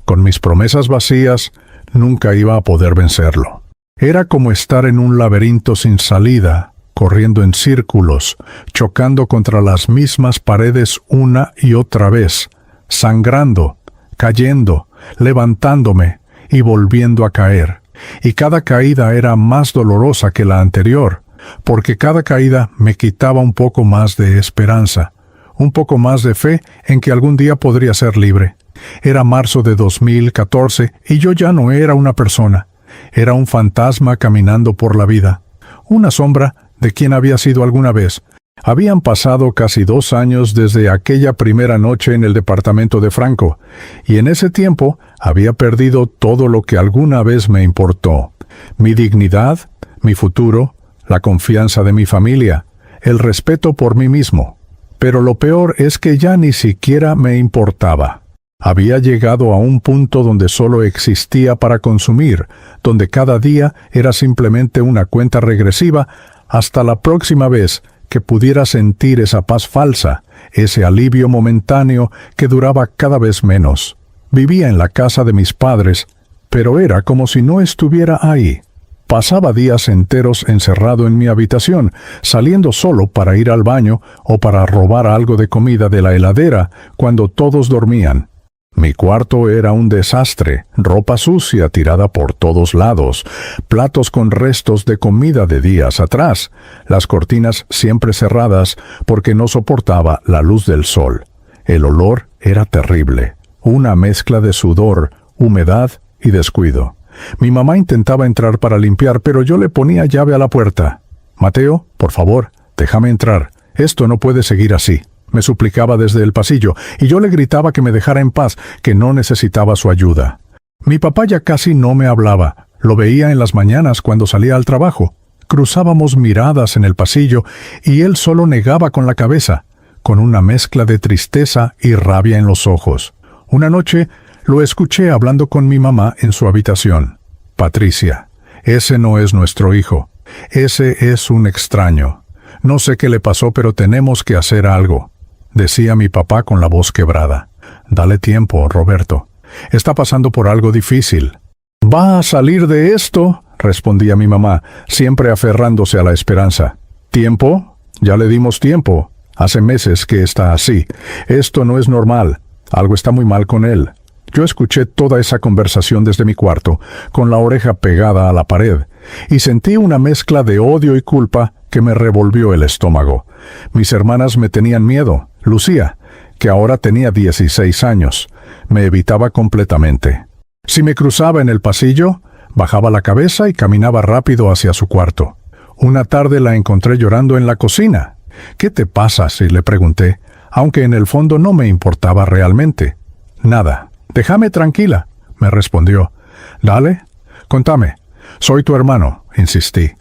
con mis promesas vacías, nunca iba a poder vencerlo. Era como estar en un laberinto sin salida, corriendo en círculos, chocando contra las mismas paredes una y otra vez, sangrando, cayendo, levantándome y volviendo a caer. Y cada caída era más dolorosa que la anterior, porque cada caída me quitaba un poco más de esperanza, un poco más de fe en que algún día podría ser libre. Era marzo de 2014 y yo ya no era una persona. Era un fantasma caminando por la vida, una sombra de quien había sido alguna vez. Habían pasado casi 2 años desde aquella primera noche en el departamento de Franco, y en ese tiempo había perdido todo lo que alguna vez me importó. Mi dignidad, mi futuro, la confianza de mi familia, el respeto por mí mismo. Pero lo peor es que ya ni siquiera me importaba. Había llegado a un punto donde solo existía para consumir, donde cada día era simplemente una cuenta regresiva hasta la próxima vez que pudiera sentir esa paz falsa, ese alivio momentáneo que duraba cada vez menos. Vivía en la casa de mis padres, pero era como si no estuviera ahí. Pasaba días enteros encerrado en mi habitación, saliendo solo para ir al baño o para robar algo de comida de la heladera cuando todos dormían. Mi cuarto era un desastre, ropa sucia tirada por todos lados, platos con restos de comida de días atrás, las cortinas siempre cerradas porque no soportaba la luz del sol. El olor era terrible, una mezcla de sudor, humedad y descuido. Mi mamá intentaba entrar para limpiar, pero yo le ponía llave a la puerta. «Mateo, por favor, déjame entrar. Esto no puede seguir así», me suplicaba desde el pasillo, y yo le gritaba que me dejara en paz, que no necesitaba su ayuda. Mi papá ya casi no me hablaba. Lo veía en las mañanas cuando salía al trabajo. Cruzábamos miradas en el pasillo, y él solo negaba con la cabeza, con una mezcla de tristeza y rabia en los ojos. Una noche lo escuché hablando con mi mamá en su habitación. «Patricia, ese no es nuestro hijo. Ese es un extraño. No sé qué le pasó, pero tenemos que hacer algo, decía mi papá con la voz quebrada. Dale tiempo, Roberto. Está pasando por algo difícil. Va a salir de esto, respondía mi mamá, siempre aferrándose a la esperanza. ¿Tiempo? Ya le dimos tiempo. Hace meses que está así. Esto no es normal. Algo está muy mal con él. Yo escuché toda esa conversación desde mi cuarto, con la oreja pegada a la pared, y sentí una mezcla de odio y culpa que me revolvió el estómago. Mis hermanas me tenían miedo. Lucía, que ahora tenía 16 años, me evitaba completamente. Si me cruzaba en el pasillo, bajaba la cabeza y caminaba rápido hacia su cuarto. Una tarde la encontré llorando en la cocina. «¿Qué te pasa?», si le pregunté, aunque en el fondo no me importaba realmente. «Nada. Déjame tranquila», me respondió. «Dale, contame. Soy tu hermano», insistí.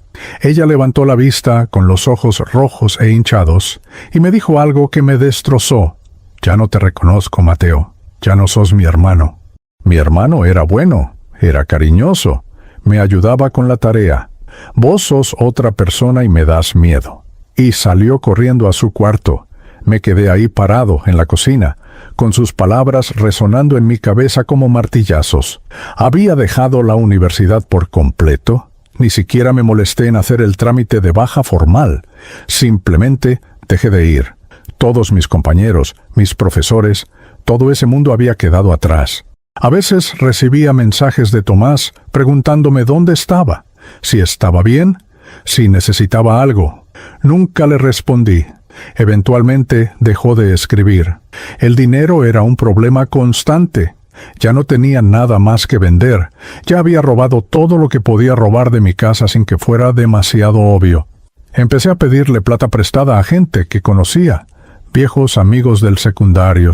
Ella levantó la vista con los ojos rojos e hinchados y me dijo algo que me destrozó. «Ya no te reconozco, Mateo. Ya no sos mi hermano». Mi hermano era bueno, era cariñoso, me ayudaba con la tarea. Vos sos otra persona y me das miedo. Y salió corriendo a su cuarto. Me quedé ahí parado en la cocina, con sus palabras resonando en mi cabeza como martillazos. ¿Había dejado la universidad por completo? Ni siquiera me molesté en hacer el trámite de baja formal. Simplemente dejé de ir. Todos mis compañeros, mis profesores, todo ese mundo había quedado atrás. A veces recibía mensajes de Tomás preguntándome dónde estaba, si estaba bien, si necesitaba algo. Nunca le respondí. Eventualmente dejó de escribir. El dinero era un problema constante. Ya no tenía nada más que vender. Ya había robado todo lo que podía robar de mi casa sin que fuera demasiado obvio. Empecé a pedirle plata prestada a gente que conocía, viejos amigos del secundario,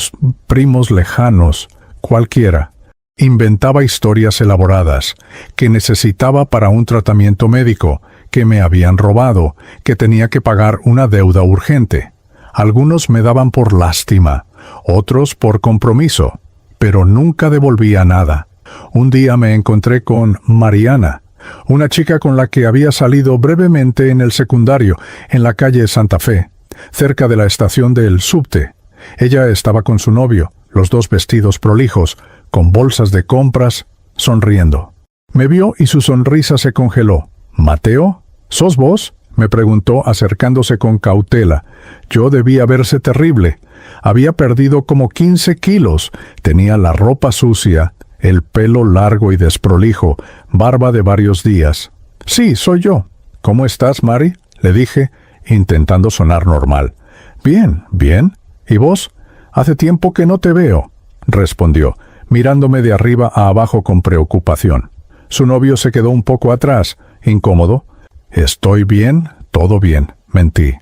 primos lejanos, cualquiera. Inventaba historias elaboradas, que necesitaba para un tratamiento médico, que me habían robado, que tenía que pagar una deuda urgente. Algunos me daban por lástima, otros por compromiso, pero nunca devolvía nada. Un día me encontré con Mariana, una chica con la que había salido brevemente en el secundario, en la calle Santa Fe, cerca de la estación del subte. Ella estaba con su novio, los dos vestidos prolijos, con bolsas de compras, sonriendo. Me vio y su sonrisa se congeló. «¿Mateo? ¿Sos vos?», me preguntó acercándose con cautela. Yo debía verse terrible. Había perdido como 15 kilos, tenía la ropa sucia, el pelo largo y desprolijo, barba de varios días. «Sí, soy yo». «¿Cómo estás, Mari?», le dije, intentando sonar normal. «Bien, bien. ¿Y vos? Hace tiempo que no te veo», respondió, mirándome de arriba a abajo con preocupación. Su novio se quedó un poco atrás, incómodo. «Estoy bien, todo bien», mentí.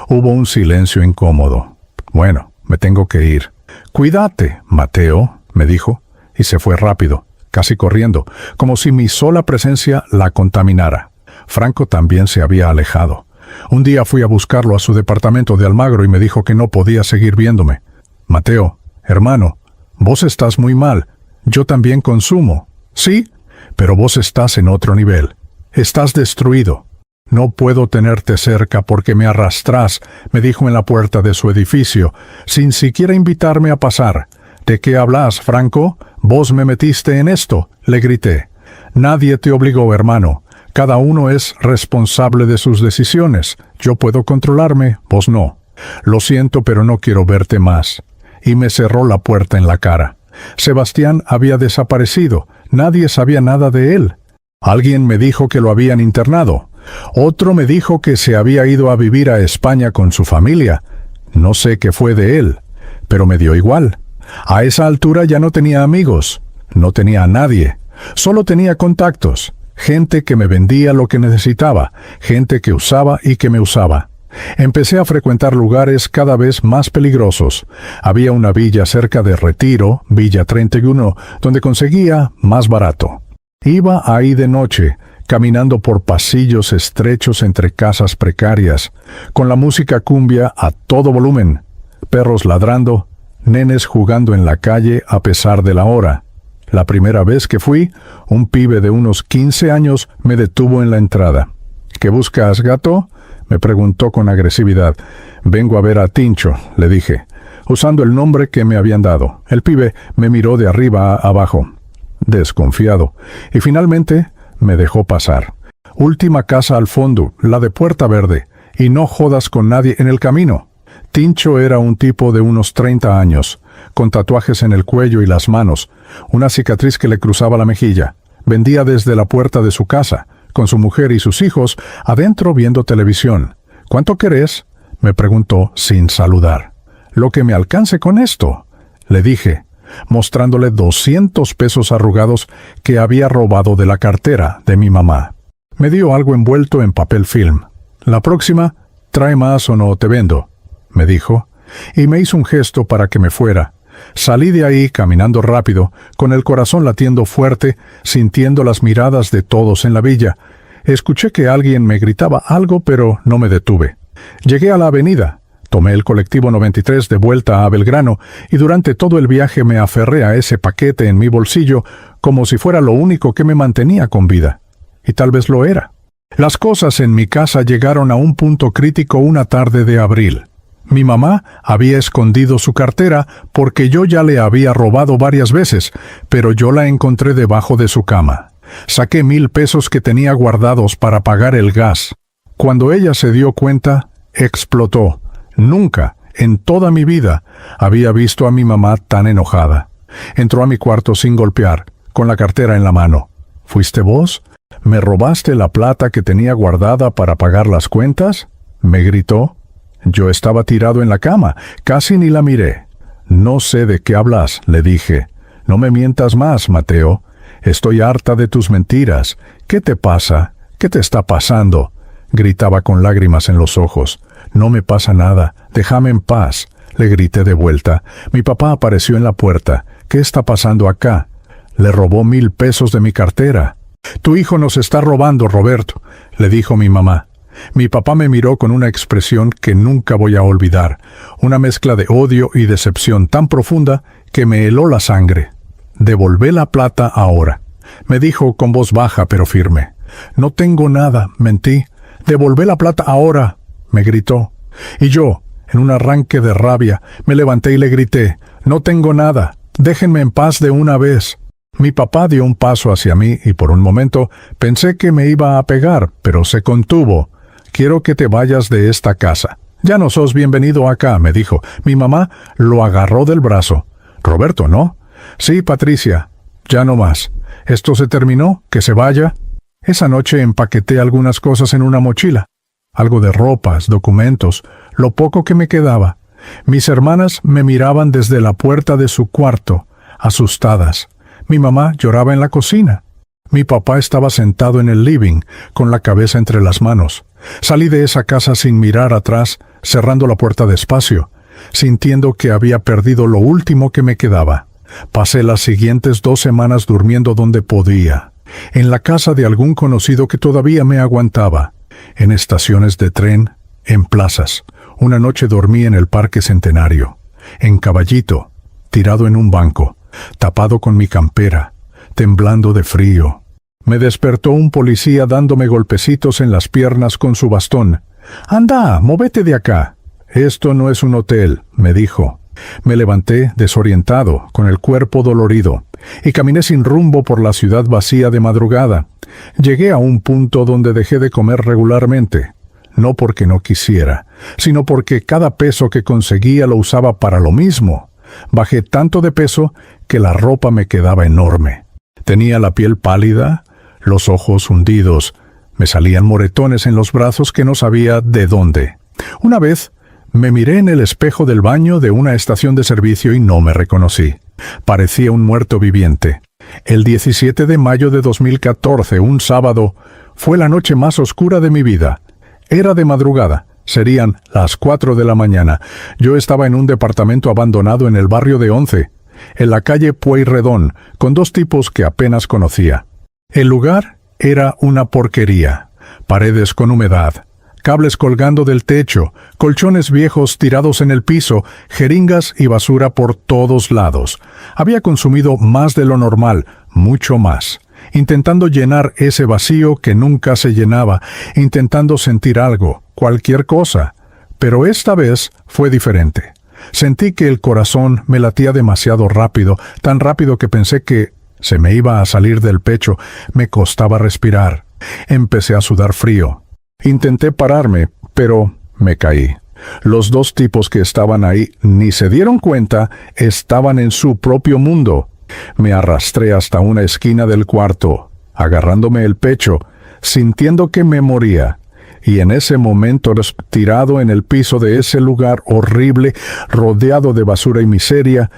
Hubo un silencio incómodo. «Bueno, me tengo que ir». «Cuídate, Mateo», me dijo, y se fue rápido, casi corriendo, como si mi sola presencia la contaminara. Franco también se había alejado. Un día fui a buscarlo a su departamento de Almagro y me dijo que no podía seguir viéndome. «Mateo, hermano, vos estás muy mal. Yo también consumo. Sí, pero vos estás en otro nivel. Estás destruido. No puedo tenerte cerca porque me arrastrás», me dijo en la puerta de su edificio, sin siquiera invitarme a pasar. «¿De qué hablas, Franco? Vos me metiste en esto», le grité. «Nadie te obligó, hermano. Cada uno es responsable de sus decisiones. Yo puedo controlarme, vos no. Lo siento, pero no quiero verte más». Y me cerró la puerta en la cara. Sebastián había desaparecido. Nadie sabía nada de él. Alguien me dijo que lo habían internado. Otro me dijo que se había ido a vivir a España con su familia. No sé qué fue de él, pero me dio igual. A esa altura ya no tenía amigos. No tenía a nadie. Solo tenía contactos. Gente que me vendía lo que necesitaba. Gente que usaba y que me usaba. Empecé a frecuentar lugares cada vez más peligrosos. Había una villa cerca de Retiro, Villa 31, donde conseguía más barato. Iba ahí de noche, caminando por pasillos estrechos entre casas precarias, con la música cumbia a todo volumen, perros ladrando, nenes jugando en la calle a pesar de la hora. La primera vez que fui, un pibe de unos 15 años me detuvo en la entrada. ¿Qué buscas, gato?, me preguntó con agresividad. Vengo a ver a Tincho, le dije, usando el nombre que me habían dado. El pibe me miró de arriba a abajo, desconfiado, y finalmente me dejó pasar. Última casa al fondo, la de Puerta Verde, y no jodas con nadie en el camino. Tincho era un tipo de unos 30 años, con tatuajes en el cuello y las manos, una cicatriz que le cruzaba la mejilla. Vendía desde la puerta de su casa, con su mujer y sus hijos, adentro viendo televisión. ¿Cuánto querés?, me preguntó sin saludar. Lo que me alcance con esto, le dije, mostrándole 200 pesos arrugados que había robado de la cartera de mi mamá. Me dio algo envuelto en papel film. La próxima, trae más o no te vendo, me dijo, y me hizo un gesto para que me fuera. Salí de ahí caminando rápido, con el corazón latiendo fuerte, sintiendo las miradas de todos en la villa. Escuché que alguien me gritaba algo, pero no me detuve. Llegué a la avenida, tomé el colectivo 93 de vuelta a Belgrano, y durante todo el viaje me aferré a ese paquete en mi bolsillo, como si fuera lo único que me mantenía con vida. Y tal vez lo era. Las cosas en mi casa llegaron a un punto crítico una tarde de abril. Mi mamá había escondido su cartera porque yo ya le había robado varias veces, pero yo la encontré debajo de su cama. Saqué 1,000 pesos que tenía guardados para pagar el gas. Cuando ella se dio cuenta, explotó. Nunca, en toda mi vida, había visto a mi mamá tan enojada. Entró a mi cuarto sin golpear, con la cartera en la mano. ¿Fuiste vos? ¿Me robaste la plata que tenía guardada para pagar las cuentas?, me gritó. Yo estaba tirado en la cama, casi ni la miré. No sé de qué hablas, le dije. No me mientas más, Mateo. Estoy harta de tus mentiras. ¿Qué te pasa? ¿Qué te está pasando?, gritaba con lágrimas en los ojos. No me pasa nada, déjame en paz, le grité de vuelta. Mi papá apareció en la puerta. ¿Qué está pasando acá? Le robó 1,000 pesos de mi cartera. Tu hijo nos está robando, Roberto, le dijo mi mamá. Mi papá me miró con una expresión que nunca voy a olvidar, una mezcla de odio y decepción tan profunda que me heló la sangre. Devolvé la plata ahora, me dijo con voz baja pero firme. No tengo nada, mentí. Devolvé la plata ahora, me gritó. Y yo, en un arranque de rabia, me levanté y le grité, no tengo nada, déjenme en paz de una vez. Mi papá dio un paso hacia mí y por un momento pensé que me iba a pegar, pero se contuvo. Quiero que te vayas de esta casa. Ya no sos bienvenido acá, me dijo. Mi mamá lo agarró del brazo. Roberto, ¿no? Sí, Patricia. Ya no más. ¿Esto se terminó? ¿Que se vaya? Esa noche empaqueté algunas cosas en una mochila. Algo de ropas, documentos, lo poco que me quedaba. Mis hermanas me miraban desde la puerta de su cuarto, asustadas. Mi mamá lloraba en la cocina. Mi papá estaba sentado en el living, con la cabeza entre las manos. Salí de esa casa sin mirar atrás, cerrando la puerta despacio, sintiendo que había perdido lo último que me quedaba. Pasé las siguientes 2 semanas durmiendo donde podía, en la casa de algún conocido que todavía me aguantaba, en estaciones de tren, en plazas. Una noche dormí en el Parque Centenario, en Caballito, tirado en un banco, tapado con mi campera, temblando de frío. Me despertó un policía dándome golpecitos en las piernas con su bastón. «Anda, móvete de acá». «Esto no es un hotel», me dijo. Me levanté desorientado, con el cuerpo dolorido, y caminé sin rumbo por la ciudad vacía de madrugada. Llegué a un punto donde dejé de comer regularmente. No porque no quisiera, sino porque cada peso que conseguía lo usaba para lo mismo. Bajé tanto de peso que la ropa me quedaba enorme. Tenía la piel pálida, los ojos hundidos, me salían moretones en los brazos que no sabía de dónde. Una vez me miré en el espejo del baño de una estación de servicio y no me reconocí. Parecía un muerto viviente. El 17 de mayo de 2014, un sábado, fue la noche más oscura de mi vida. Era de madrugada, serían las 4 de la mañana. Yo estaba en un departamento abandonado en el barrio de Once, en la calle Pueyrredón, con 2 tipos que apenas conocía. El lugar era una porquería. Paredes con humedad, cables colgando del techo, colchones viejos tirados en el piso, jeringas y basura por todos lados. Había consumido más de lo normal, mucho más. intentando llenar ese vacío que nunca se llenaba, intentando sentir algo, cualquier cosa. Pero esta vez fue diferente. Sentí que el corazón me latía demasiado rápido, tan rápido que pensé que se me iba a salir del pecho. Me costaba respirar. Empecé a sudar frío. Intenté pararme, pero me caí. Los dos tipos que estaban ahí ni se dieron cuenta, estaban en su propio mundo. Me arrastré hasta una esquina del cuarto, agarrándome el pecho, sintiendo que me moría. Y en ese momento, tirado en el piso de ese lugar horrible, rodeado de basura y miseria,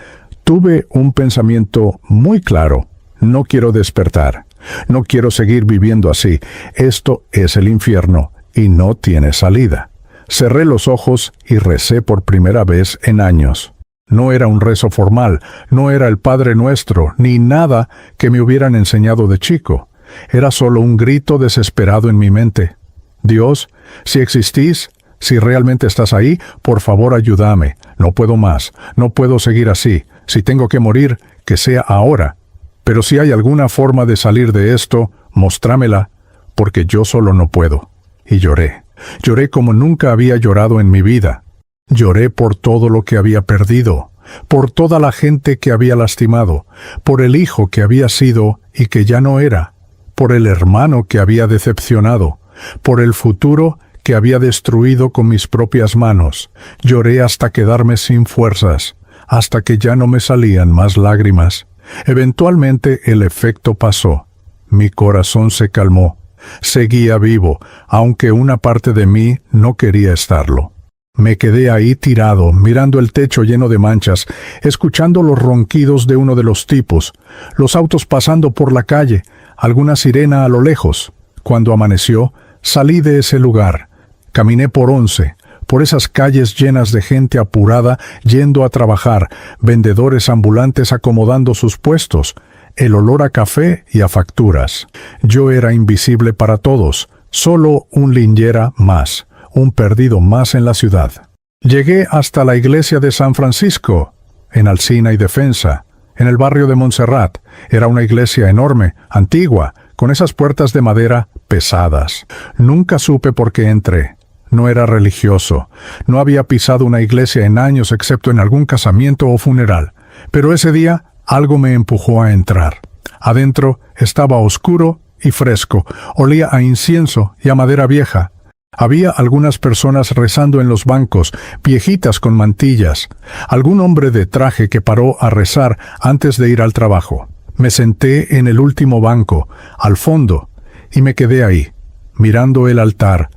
tuve un pensamiento muy claro. No quiero despertar. No quiero seguir viviendo así. Esto es el infierno y no tiene salida. Cerré los ojos y recé por primera vez en años. No era un rezo formal, no era el Padre Nuestro, ni nada que me hubieran enseñado de chico. Era solo un grito desesperado en mi mente. Dios, si existís, si realmente estás ahí, por favor ayúdame. No puedo más, no puedo seguir así. Si tengo que morir, que sea ahora. Pero si hay alguna forma de salir de esto, mostrámela, porque yo solo no puedo. Y lloré. Lloré como nunca había llorado en mi vida. Lloré por todo lo que había perdido, por toda la gente que había lastimado, por el hijo que había sido y que ya no era, por el hermano que había decepcionado, por el futuro que había destruido con mis propias manos. Lloré hasta quedarme sin fuerzas, hasta que ya no me salían más lágrimas. Eventualmente el efecto pasó. Mi corazón se calmó. Seguía vivo, aunque una parte de mí no quería estarlo. Me quedé ahí tirado, mirando el techo lleno de manchas, escuchando los ronquidos de uno de los tipos, los autos pasando por la calle, alguna sirena a lo lejos. Cuando amaneció, salí de ese lugar. Caminé por 11, por esas calles llenas de gente apurada yendo a trabajar, vendedores ambulantes acomodando sus puestos, el olor a café y a facturas. Yo era invisible para todos, solo un linchera más, un perdido más en la ciudad. Llegué hasta la iglesia de San Francisco, en Alsina y Defensa, en el barrio de Montserrat. Era una iglesia enorme, antigua, con esas puertas de madera pesadas. Nunca supe por qué entré. No era religioso. No había pisado una iglesia en años excepto en algún casamiento o funeral. Pero ese día algo me empujó a entrar. Adentro estaba oscuro y fresco. Olía a incienso y a madera vieja. Había algunas personas rezando en los bancos, viejitas con mantillas. Algún hombre de traje que paró a rezar antes de ir al trabajo. Me senté en el último banco, al fondo, y me quedé ahí, mirando el altar,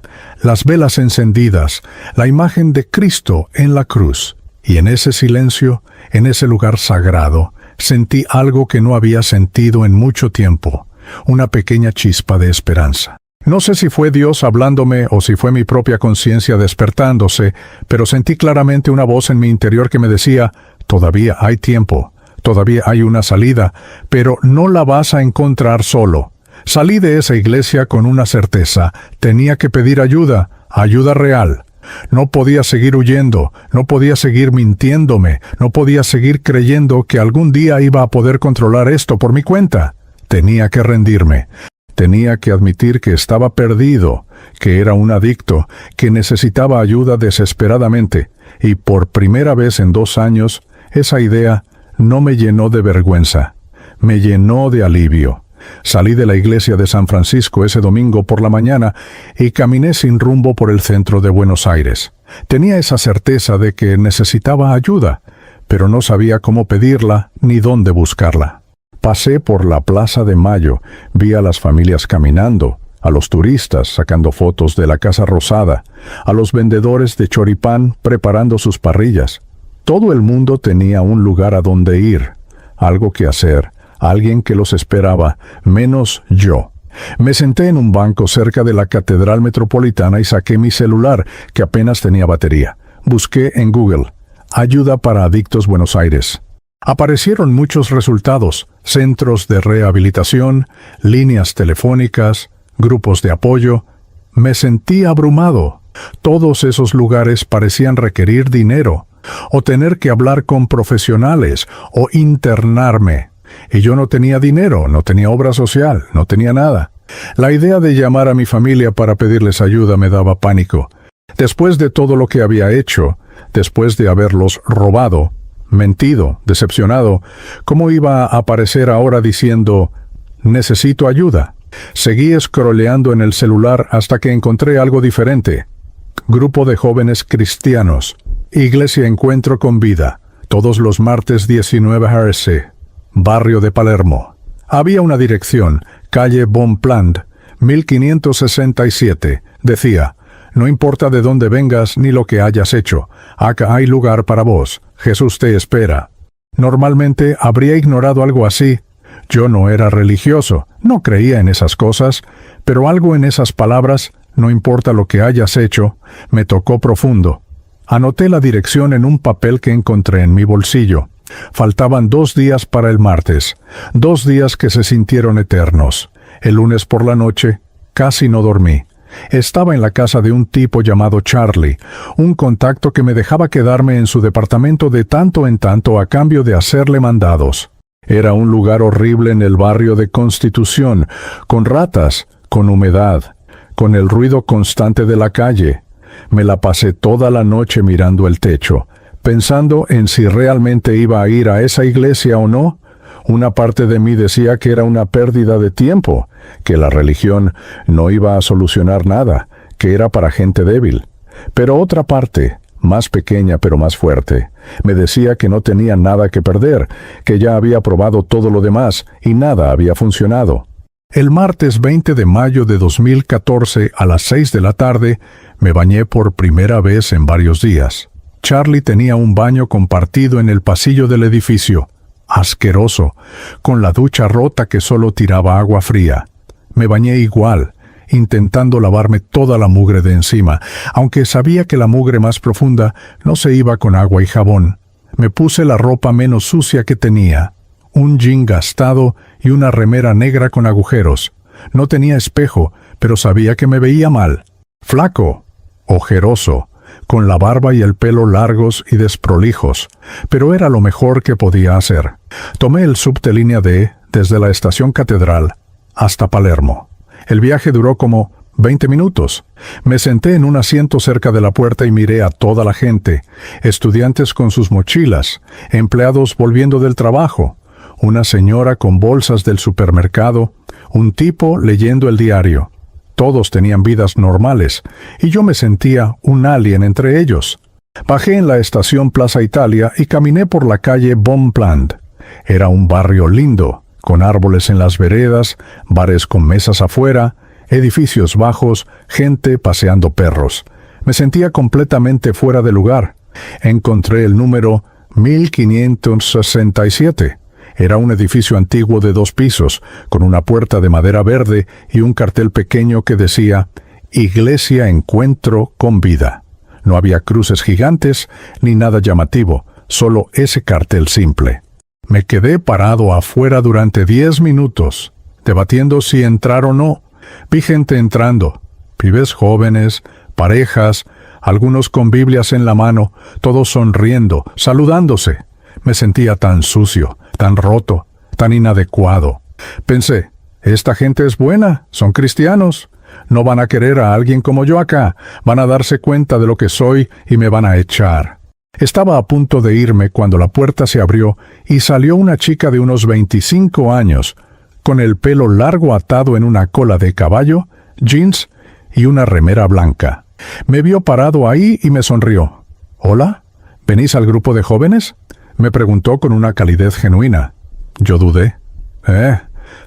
las velas encendidas, la imagen de Cristo en la cruz. Y en ese silencio, en ese lugar sagrado, sentí algo que no había sentido en mucho tiempo, una pequeña chispa de esperanza. No sé si fue Dios hablándome o si fue mi propia conciencia despertándose, pero sentí claramente una voz en mi interior que me decía, todavía hay tiempo, todavía hay una salida, pero no la vas a encontrar solo. Salí de esa iglesia con una certeza, tenía que pedir ayuda, ayuda real. No podía seguir huyendo, no podía seguir mintiéndome, no podía seguir creyendo que algún día iba a poder controlar esto por mi cuenta. Tenía que rendirme. Tenía que admitir que estaba perdido, que era un adicto, que necesitaba ayuda desesperadamente, y por primera vez en 2 años, esa idea no me llenó de vergüenza, me llenó de alivio. Salí de la iglesia de San Francisco ese domingo por la mañana y caminé sin rumbo por el centro de Buenos Aires. Tenía esa certeza de que necesitaba ayuda, pero no sabía cómo pedirla ni dónde buscarla. Pasé por la Plaza de Mayo, vi a las familias caminando, a los turistas sacando fotos de la Casa Rosada, a los vendedores de choripán preparando sus parrillas. Todo el mundo tenía un lugar a donde ir, algo que hacer, alguien que los esperaba, menos yo. Me senté en un banco cerca de la Catedral Metropolitana y saqué mi celular, que apenas tenía batería. Busqué en Google, Ayuda para Adictos Buenos Aires. Aparecieron muchos resultados, centros de rehabilitación, líneas telefónicas, grupos de apoyo. Me sentí abrumado. Todos esos lugares parecían requerir dinero, o tener que hablar con profesionales, o internarme. Y yo no tenía dinero, no tenía obra social, no tenía nada. La idea de llamar a mi familia para pedirles ayuda me daba pánico. Después de todo lo que había hecho, después de haberlos robado, mentido, decepcionado, ¿cómo iba a aparecer ahora diciendo, necesito ayuda? Seguí scrolleando en el celular hasta que encontré algo diferente. Grupo de jóvenes cristianos. Iglesia Encuentro con Vida. Todos los martes 19 RC. Barrio de Palermo. Había una dirección, calle Bonpland, 1567. Decía, no importa de dónde vengas ni lo que hayas hecho, acá hay lugar para vos. Jesús te espera. Normalmente habría ignorado algo así. Yo no era religioso, no creía en esas cosas, pero algo en esas palabras, no importa lo que hayas hecho, me tocó profundo. Anoté la dirección en un papel que encontré en mi bolsillo. Faltaban 2 días para el martes, 2 días que se sintieron eternos. El lunes por la noche, casi no dormí. Estaba en la casa de un tipo llamado Charlie, un contacto que me dejaba quedarme en su departamento de tanto en tanto a cambio de hacerle mandados. Era un lugar horrible en el barrio de Constitución, con ratas, con humedad, con el ruido constante de la calle. Me la pasé toda la noche mirando el techo, pensando en si realmente iba a ir a esa iglesia o no. Una parte de mí decía que era una pérdida de tiempo, que la religión no iba a solucionar nada, que era para gente débil. Pero otra parte, más pequeña pero más fuerte, me decía que no tenía nada que perder, que ya había probado todo lo demás y nada había funcionado. El martes 20 de mayo de 2014 a las 6 de la tarde me bañé por primera vez en varios días. Charlie tenía un baño compartido en el pasillo del edificio. Asqueroso, con la ducha rota que solo tiraba agua fría. Me bañé igual, intentando lavarme toda la mugre de encima, aunque sabía que la mugre más profunda no se iba con agua y jabón. Me puse la ropa menos sucia que tenía, un jean gastado y una remera negra con agujeros. No tenía espejo, pero sabía que me veía mal. Flaco, ojeroso, con la barba y el pelo largos y desprolijos, pero era lo mejor que podía hacer. Tomé el subte línea D desde la estación Catedral hasta Palermo. El viaje duró como 20 minutos. Me senté en un asiento cerca de la puerta y miré a toda la gente, estudiantes con sus mochilas, empleados volviendo del trabajo, una señora con bolsas del supermercado, un tipo leyendo el diario. Todos tenían vidas normales, y yo me sentía un alien entre ellos. Bajé en la estación Plaza Italia y caminé por la calle Bonpland. Era un barrio lindo, con árboles en las veredas, bares con mesas afuera, edificios bajos, gente paseando perros. Me sentía completamente fuera de lugar. Encontré el número 1567. Era un edificio antiguo de 2 pisos, con una puerta de madera verde y un cartel pequeño que decía Iglesia Encuentro con Vida. No había cruces gigantes ni nada llamativo, solo ese cartel simple. Me quedé parado afuera durante 10 minutos, debatiendo si entrar o no. Vi gente entrando, pibes jóvenes, parejas, algunos con Biblias en la mano, todos sonriendo, saludándose. Me sentía tan sucio, tan roto, tan inadecuado. Pensé, esta gente es buena, son cristianos. No van a querer a alguien como yo acá, van a darse cuenta de lo que soy y me van a echar. Estaba a punto de irme cuando la puerta se abrió y salió una chica de unos 25 años, con el pelo largo atado en una cola de caballo, jeans y una remera blanca. Me vio parado ahí y me sonrió. «¿Hola? ¿Venís al grupo de jóvenes?», me preguntó con una calidez genuina. Yo dudé.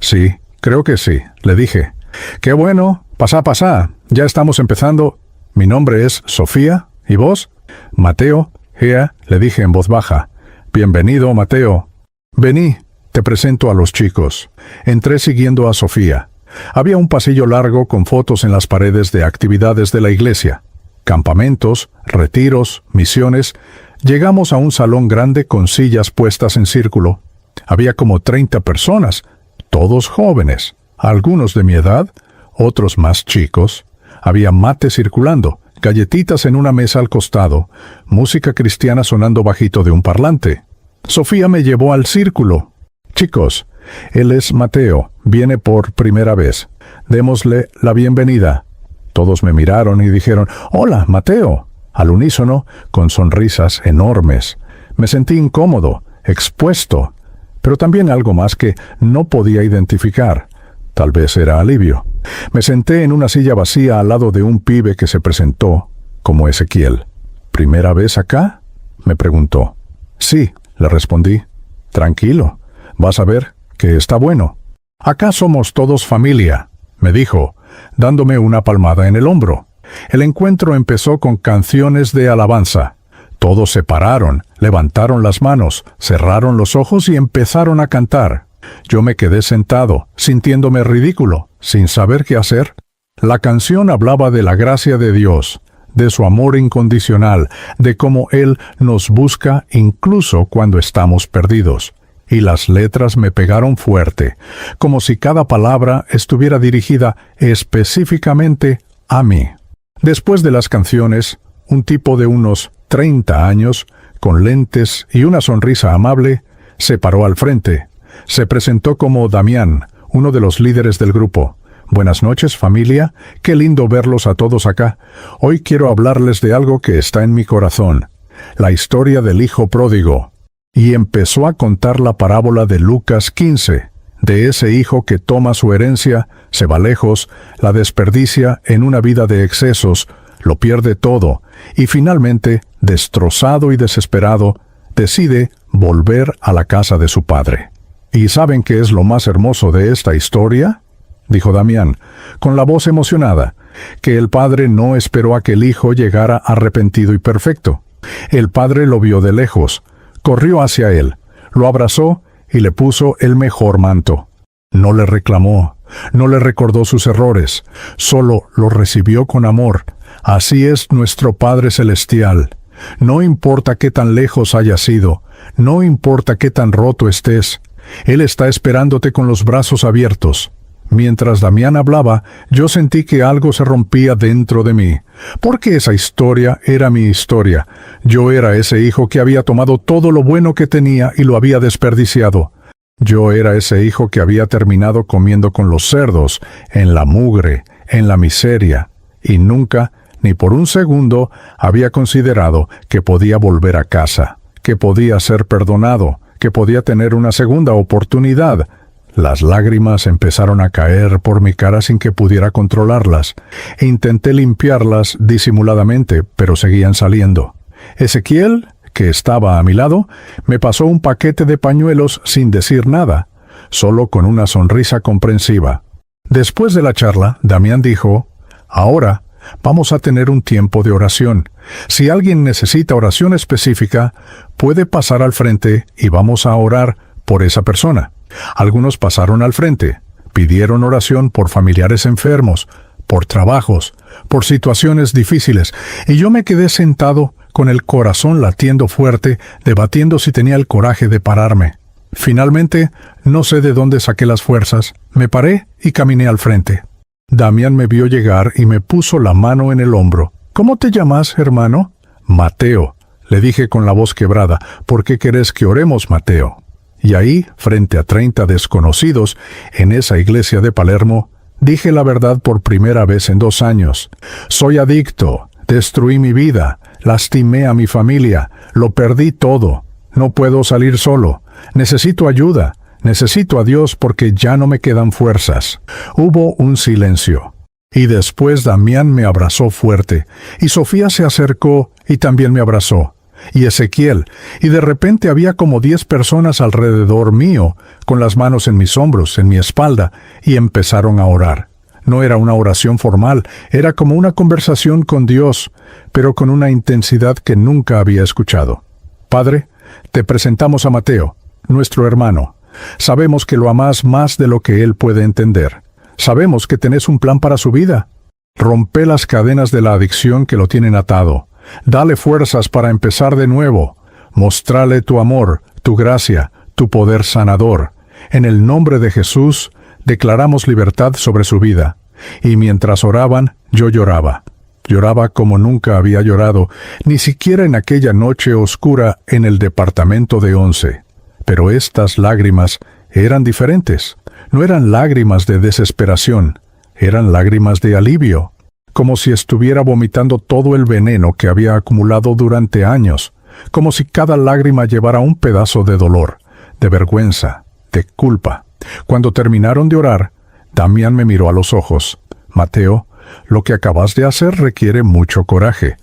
Sí, creo que sí», le dije. «Qué bueno, pasá, ya estamos empezando. Mi nombre es Sofía, ¿y vos?» «Mateo, here», le dije en voz baja. «Bienvenido, Mateo». «Vení, te presento a los chicos». Entré siguiendo a Sofía. Había un pasillo largo con fotos en las paredes de actividades de la iglesia. Campamentos, retiros, misiones. Llegamos a un salón grande con sillas puestas en círculo. Había como 30 personas, todos jóvenes, algunos de mi edad, otros más chicos. Había mate circulando, galletitas en una mesa al costado, música cristiana sonando bajito de un parlante. Sofía me llevó al círculo. Chicos, él es Mateo, viene por primera vez. Démosle la bienvenida. Todos me miraron y dijeron, «Hola, Mateo», al unísono, con sonrisas enormes. Me sentí incómodo, expuesto, pero también algo más que no podía identificar. Tal vez era alivio. Me senté en una silla vacía al lado de un pibe que se presentó como Ezequiel. «¿Primera vez acá?», me preguntó. «Sí», le respondí. «Tranquilo, vas a ver que está bueno. Acá somos todos familia», me dijo, dándome una palmada en el hombro. El encuentro empezó con canciones de alabanza. Todos se pararon, levantaron las manos, cerraron los ojos y empezaron a cantar. Yo me quedé sentado, sintiéndome ridículo, sin saber qué hacer. La canción hablaba de la gracia de Dios, de su amor incondicional, de cómo Él nos busca incluso cuando estamos perdidos. Y las letras me pegaron fuerte, como si cada palabra estuviera dirigida específicamente a mí. Después de las canciones, un tipo de unos 30 años, con lentes y una sonrisa amable, se paró al frente. Se presentó como Damián, uno de los líderes del grupo. «Buenas noches, familia. Qué lindo verlos a todos acá. Hoy quiero hablarles de algo que está en mi corazón. La historia del hijo pródigo». Y empezó a contar la parábola de Lucas 15, de ese hijo que toma su herencia, se va lejos, la desperdicia en una vida de excesos, lo pierde todo, y finalmente, destrozado y desesperado, decide volver a la casa de su padre. ¿Y saben qué es lo más hermoso de esta historia?, dijo Damián, con la voz emocionada, que el padre no esperó a que el hijo llegara arrepentido y perfecto. El padre lo vio de lejos, corrió hacia él, lo abrazó y le puso el mejor manto. No le reclamó, no le recordó sus errores, solo lo recibió con amor. Así es nuestro Padre Celestial. No importa qué tan lejos hayas ido, no importa qué tan roto estés, Él está esperándote con los brazos abiertos. Mientras Damián hablaba, yo sentí que algo se rompía dentro de mí, porque esa historia era mi historia. Yo era ese hijo que había tomado todo lo bueno que tenía y lo había desperdiciado. Yo era ese hijo que había terminado comiendo con los cerdos, en la mugre, en la miseria, y nunca, ni por un segundo, había considerado que podía volver a casa, que podía ser perdonado, que podía tener una segunda oportunidad. Las lágrimas empezaron a caer por mi cara sin que pudiera controlarlas. Intenté limpiarlas disimuladamente, pero seguían saliendo. Ezequiel, que estaba a mi lado, me pasó un paquete de pañuelos sin decir nada, solo con una sonrisa comprensiva. Después de la charla, Damián dijo, «Ahora vamos a tener un tiempo de oración. Si alguien necesita oración específica, puede pasar al frente y vamos a orar por esa persona». Algunos pasaron al frente, pidieron oración por familiares enfermos, por trabajos, por situaciones difíciles, y yo me quedé sentado con el corazón latiendo fuerte, debatiendo si tenía el coraje de pararme. Finalmente, no sé de dónde saqué las fuerzas, me paré y caminé al frente. Damián me vio llegar y me puso la mano en el hombro. «¿Cómo te llamas, hermano?» «Mateo», le dije con la voz quebrada. «¿Por qué querés que oremos, Mateo?» Y ahí, frente a 30 desconocidos, en esa iglesia de Palermo, dije la verdad por primera vez en 2 años. Soy adicto, destruí mi vida, lastimé a mi familia, lo perdí todo. No puedo salir solo, necesito ayuda, necesito a Dios porque ya no me quedan fuerzas. Hubo un silencio. Y después Damián me abrazó fuerte, y Sofía se acercó y también me abrazó. Y Ezequiel, y de repente había como 10 personas alrededor mío, con las manos en mis hombros, en mi espalda, y empezaron a orar. No era una oración formal, era como una conversación con Dios, pero con una intensidad que nunca había escuchado. «Padre, te presentamos a Mateo, nuestro hermano. Sabemos que lo amás más de lo que él puede entender. Sabemos que tenés un plan para su vida. Rompe las cadenas de la adicción que lo tienen atado. Dale fuerzas para empezar de nuevo. Mostrale tu amor, tu gracia, tu poder sanador. En el nombre de Jesús, declaramos libertad sobre su vida». Y mientras oraban, yo lloraba. Lloraba como nunca había llorado, ni siquiera en aquella noche oscura en el departamento de 11. Pero estas lágrimas eran diferentes. No eran lágrimas de desesperación, eran lágrimas de alivio, como si estuviera vomitando todo el veneno que había acumulado durante años, como si cada lágrima llevara un pedazo de dolor, de vergüenza, de culpa. Cuando terminaron de orar, Damián me miró a los ojos. Mateo, lo que acabas de hacer requiere mucho coraje.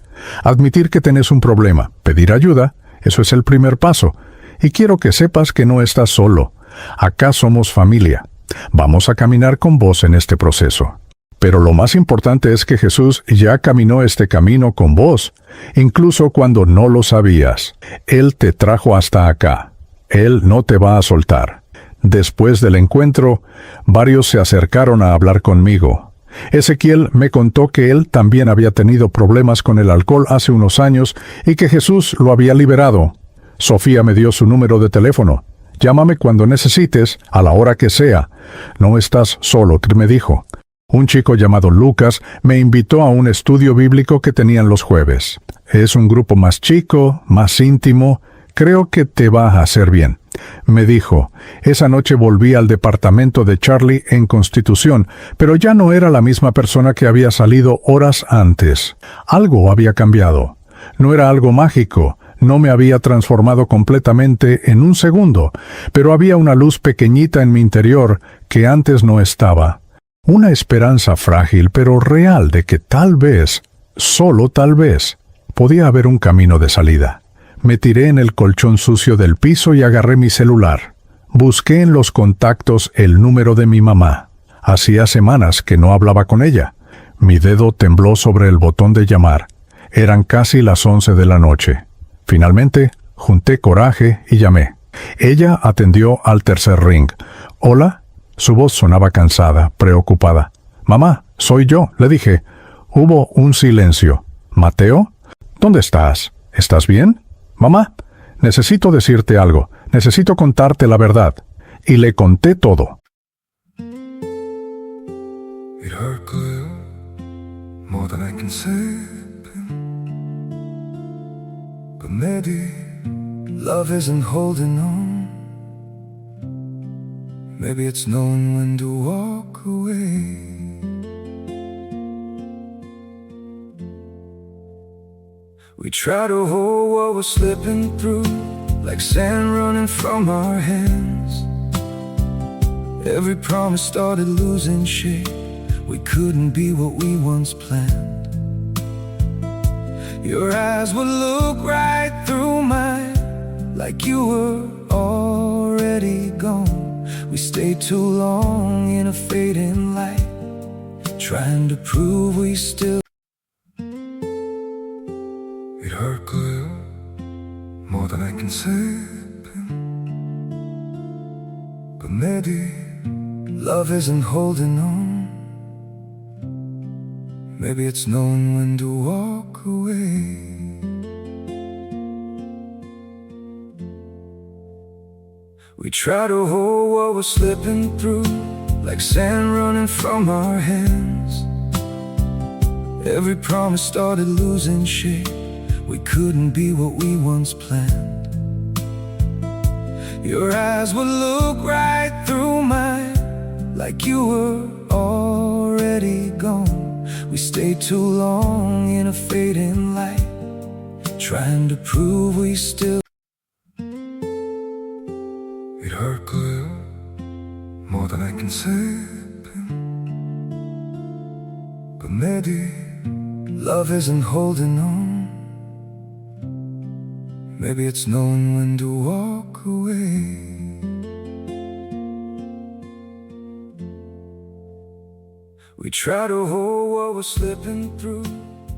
Admitir que tenés un problema, pedir ayuda, eso es el primer paso. Y quiero que sepas que no estás solo. Acá somos familia. Vamos a caminar con vos en este proceso. Pero lo más importante es que Jesús ya caminó este camino con vos, incluso cuando no lo sabías. Él te trajo hasta acá. Él no te va a soltar. Después del encuentro, varios se acercaron a hablar conmigo. Ezequiel me contó que él también había tenido problemas con el alcohol hace unos años y que Jesús lo había liberado. Sofía me dio su número de teléfono. Llámame cuando necesites, a la hora que sea. No estás solo, me dijo. Un chico llamado Lucas me invitó a un estudio bíblico que tenían los jueves. Es un grupo más chico, más íntimo. Creo que te va a hacer bien. Me dijo, esa noche volví al departamento de Charlie en Constitución, pero ya no era la misma persona que había salido horas antes. Algo había cambiado. No era algo mágico, no me había transformado completamente en un segundo, pero había una luz pequeñita en mi interior que antes no estaba. Una esperanza frágil pero real de que tal vez, solo tal vez, podía haber un camino de salida. Me tiré en el colchón sucio del piso y agarré mi celular. Busqué en los contactos el número de mi mamá. Hacía semanas que no hablaba con ella. Mi dedo tembló sobre el botón de llamar. Eran casi las 11 de la noche. Finalmente, junté coraje y llamé. Ella atendió al tercer ring. «Hola». Su voz sonaba cansada, preocupada. «Mamá, soy yo», le dije. Hubo un silencio. «¿Mateo? ¿Dónde estás? ¿Estás bien? Mamá, necesito decirte algo. Necesito contarte la verdad». Y le conté todo. It hurt clear, more than I can say. But maybe love isn't holding on. Maybe it's knowing when to walk away. We try to hold what we're slipping through, like sand running from our hands. Every promise started losing shape. We couldn't be what we once planned. Your eyes would look right through mine, like you were already gone. We stayed too long in a fading light, trying to prove we still. It hurt clear, more than I can say. But maybe love isn't holding on. Maybe it's knowing when to walk away. We try to hold what we're slipping through, like sand running from our hands. Every promise started losing shape. We couldn't be what we once planned. Your eyes would look right through mine, like you were already gone. We stayed too long in a fading light, trying to prove we still. It hurt clear, more than I can say. But maybe love isn't holding on. Maybe it's knowing when to walk away. We try to hold what we're slipping through,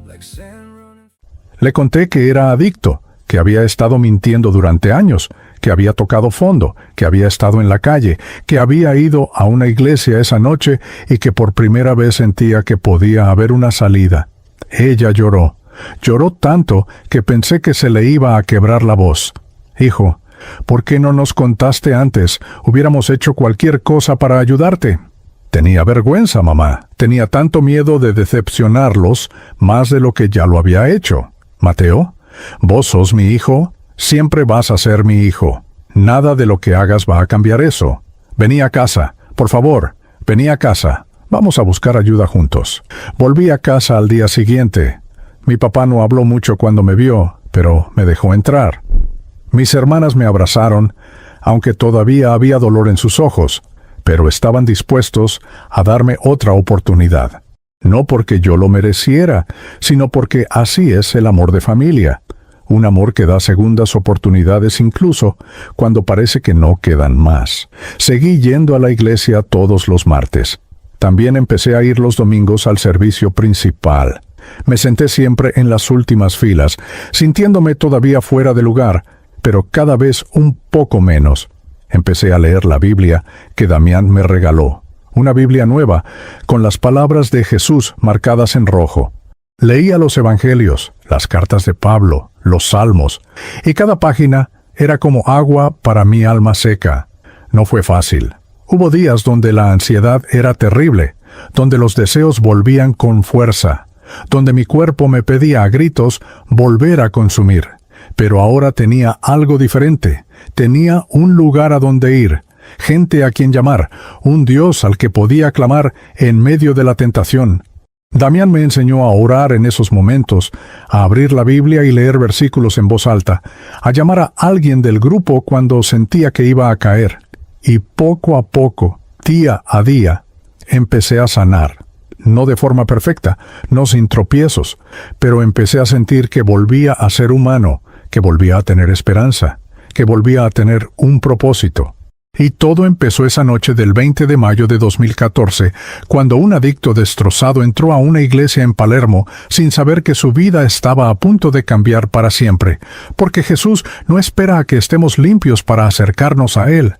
like sand running. Le conté que era adicto, que había estado mintiendo durante años, que había tocado fondo, que había estado en la calle, que había ido a una iglesia esa noche y que por primera vez sentía que podía haber una salida. Ella lloró. Lloró tanto que pensé que se le iba a quebrar la voz. «Hijo, ¿por qué no nos contaste antes? Hubiéramos hecho cualquier cosa para ayudarte». Tenía vergüenza, mamá. Tenía tanto miedo de decepcionarlos, más de lo que ya lo había hecho. «Mateo, vos sos mi hijo, siempre vas a ser mi hijo. Nada de lo que hagas va a cambiar eso. Vení a casa, por favor, vení a casa. Vamos a buscar ayuda juntos. Volví a casa al día siguiente. Mi papá no habló mucho cuando me vio, pero me dejó entrar. Mis hermanas me abrazaron, aunque todavía había dolor en sus ojos, pero estaban dispuestos a darme otra oportunidad. No porque yo lo mereciera, sino porque así es el amor de familia. Un amor que da segundas oportunidades incluso cuando parece que no quedan más. Seguí yendo a la iglesia todos los martes. También empecé a ir los domingos al servicio principal. Me senté siempre en las últimas filas, sintiéndome todavía fuera de lugar, pero cada vez un poco menos. Empecé a leer la Biblia que Damián me regaló. Una Biblia nueva, con las palabras de Jesús marcadas en rojo. Leía los Evangelios, las cartas de Pablo, los Salmos, y cada página era como agua para mi alma seca. No fue fácil. Hubo días donde la ansiedad era terrible, donde los deseos volvían con fuerza, donde mi cuerpo me pedía a gritos volver a consumir. Pero ahora tenía algo diferente. Tenía un lugar a donde ir, gente a quien llamar, un Dios al que podía clamar en medio de la tentación. Damián me enseñó a orar en esos momentos, a abrir la Biblia y leer versículos en voz alta, a llamar a alguien del grupo cuando sentía que iba a caer. Y poco a poco, día a día, empecé a sanar. No de forma perfecta, no sin tropiezos, pero empecé a sentir que volvía a ser humano, que volvía a tener esperanza, que volvía a tener un propósito. Y todo empezó esa noche del 20 de mayo de 2014, cuando un adicto destrozado entró a una iglesia en Palermo sin saber que su vida estaba a punto de cambiar para siempre, porque Jesús no espera a que estemos limpios para acercarnos a Él.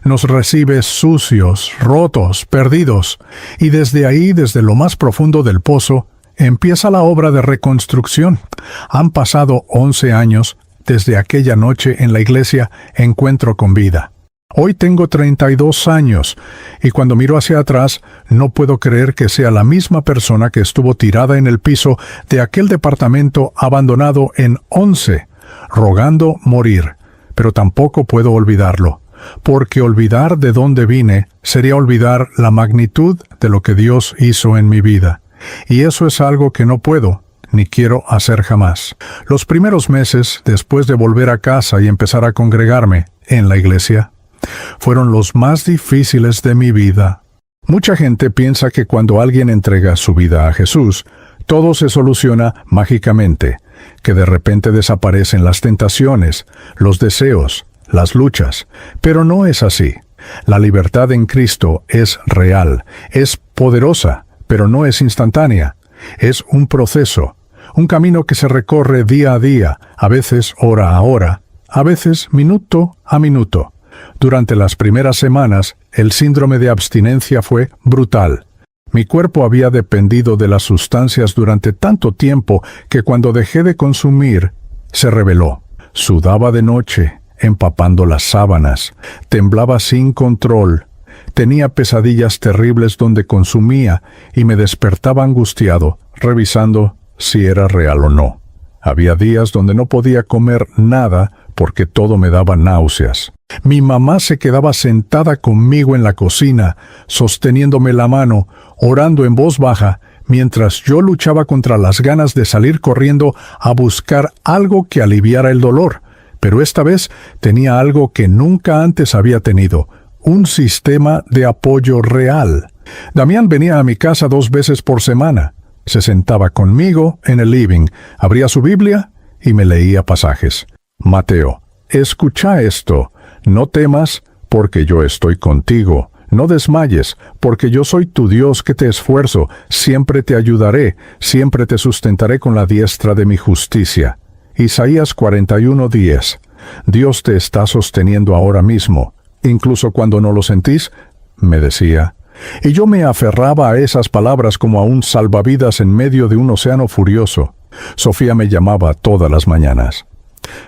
Nos recibe sucios, rotos, perdidos, y desde ahí, desde lo más profundo del pozo, empieza la obra de reconstrucción. Han pasado 11 años desde aquella noche en la iglesia Encuentro con Vida. Hoy tengo 32 años, y cuando miro hacia atrás, no puedo creer que sea la misma persona que estuvo tirada en el piso de aquel departamento abandonado en 11, rogando morir. Pero tampoco puedo olvidarlo, porque olvidar de dónde vine sería olvidar la magnitud de lo que Dios hizo en mi vida. Y eso es algo que no puedo, ni quiero hacer jamás. Los primeros meses, después de volver a casa y empezar a congregarme en la iglesia, fueron los más difíciles de mi vida. Mucha gente piensa que cuando alguien entrega su vida a Jesús, todo se soluciona mágicamente, que de repente desaparecen las tentaciones, los deseos, las luchas, pero no es así. La libertad en Cristo es real, es poderosa, pero no es instantánea. Es un proceso, un camino que se recorre día a día, a veces hora a hora, a veces minuto a minuto. Durante las primeras semanas, el síndrome de abstinencia fue brutal. Mi cuerpo había dependido de las sustancias durante tanto tiempo que cuando dejé de consumir, se rebeló. Sudaba de noche, empapando las sábanas, temblaba sin control, tenía pesadillas terribles donde consumía y me despertaba angustiado, revisando si era real o no. Había días donde no podía comer nada porque todo me daba náuseas. Mi mamá se quedaba sentada conmigo en la cocina, sosteniéndome la mano, orando en voz baja, mientras yo luchaba contra las ganas de salir corriendo a buscar algo que aliviara el dolor. Pero esta vez tenía algo que nunca antes había tenido, un sistema de apoyo real. Damián venía a mi casa 2 veces por semana. Se sentaba conmigo en el living, abría su Biblia y me leía pasajes. Mateo, escucha esto. No temas, porque yo estoy contigo. No desmayes, porque yo soy tu Dios que te esfuerzo. Siempre te ayudaré, siempre te sustentaré con la diestra de mi justicia. Isaías 41:10. Dios te está sosteniendo ahora mismo. Incluso cuando no lo sentís, me decía. Y yo me aferraba a esas palabras como a un salvavidas en medio de un océano furioso. Sofía me llamaba todas las mañanas.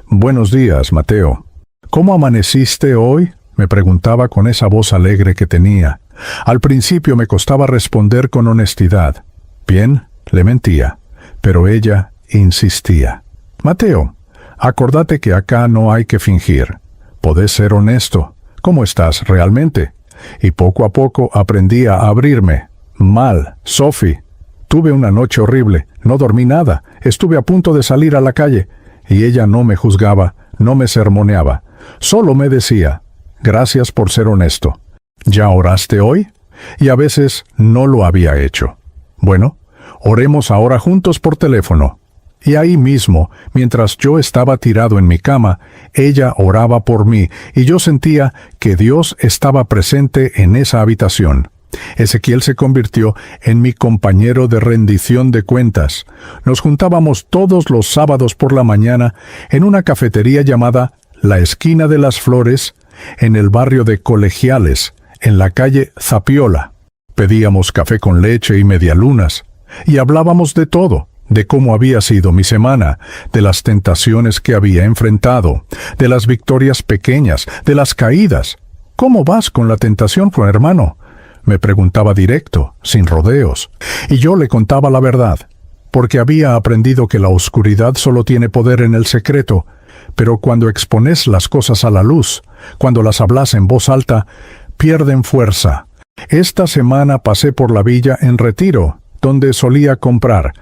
Buenos días, Mateo. ¿Cómo amaneciste hoy?, me preguntaba con esa voz alegre que tenía. Al principio me costaba responder con honestidad. Bien, le mentía, pero ella insistía. Mateo, acordate que acá no hay que fingir. Podés ser honesto. ¿Cómo estás realmente? y poco a poco aprendí a abrirme. Mal, Sophie. Tuve una noche horrible, no dormí nada, estuve a punto de salir a la calle, y ella no me juzgaba, no me sermoneaba, solo me decía, gracias por ser honesto. ¿Ya oraste hoy? Y a veces no lo había hecho. Bueno, oremos ahora juntos por teléfono. Y ahí mismo, mientras yo estaba tirado en mi cama, ella oraba por mí, y yo sentía que Dios estaba presente en esa habitación. Ezequiel se convirtió en mi compañero de rendición de cuentas. Nos juntábamos todos los sábados por la mañana en una cafetería llamada La Esquina de las Flores, en el barrio de Colegiales, en la calle Zapiola. Pedíamos café con leche y medialunas, y hablábamos de todo, de cómo había sido mi semana, de las tentaciones que había enfrentado, de las victorias pequeñas, de las caídas. ¿Cómo vas con la tentación, hermano? Me preguntaba directo, sin rodeos, y yo le contaba la verdad, porque había aprendido que la oscuridad solo tiene poder en el secreto, pero cuando expones las cosas a la luz, cuando las hablas en voz alta, pierden fuerza. Esta semana pasé por la villa en Retiro, donde solía comprar,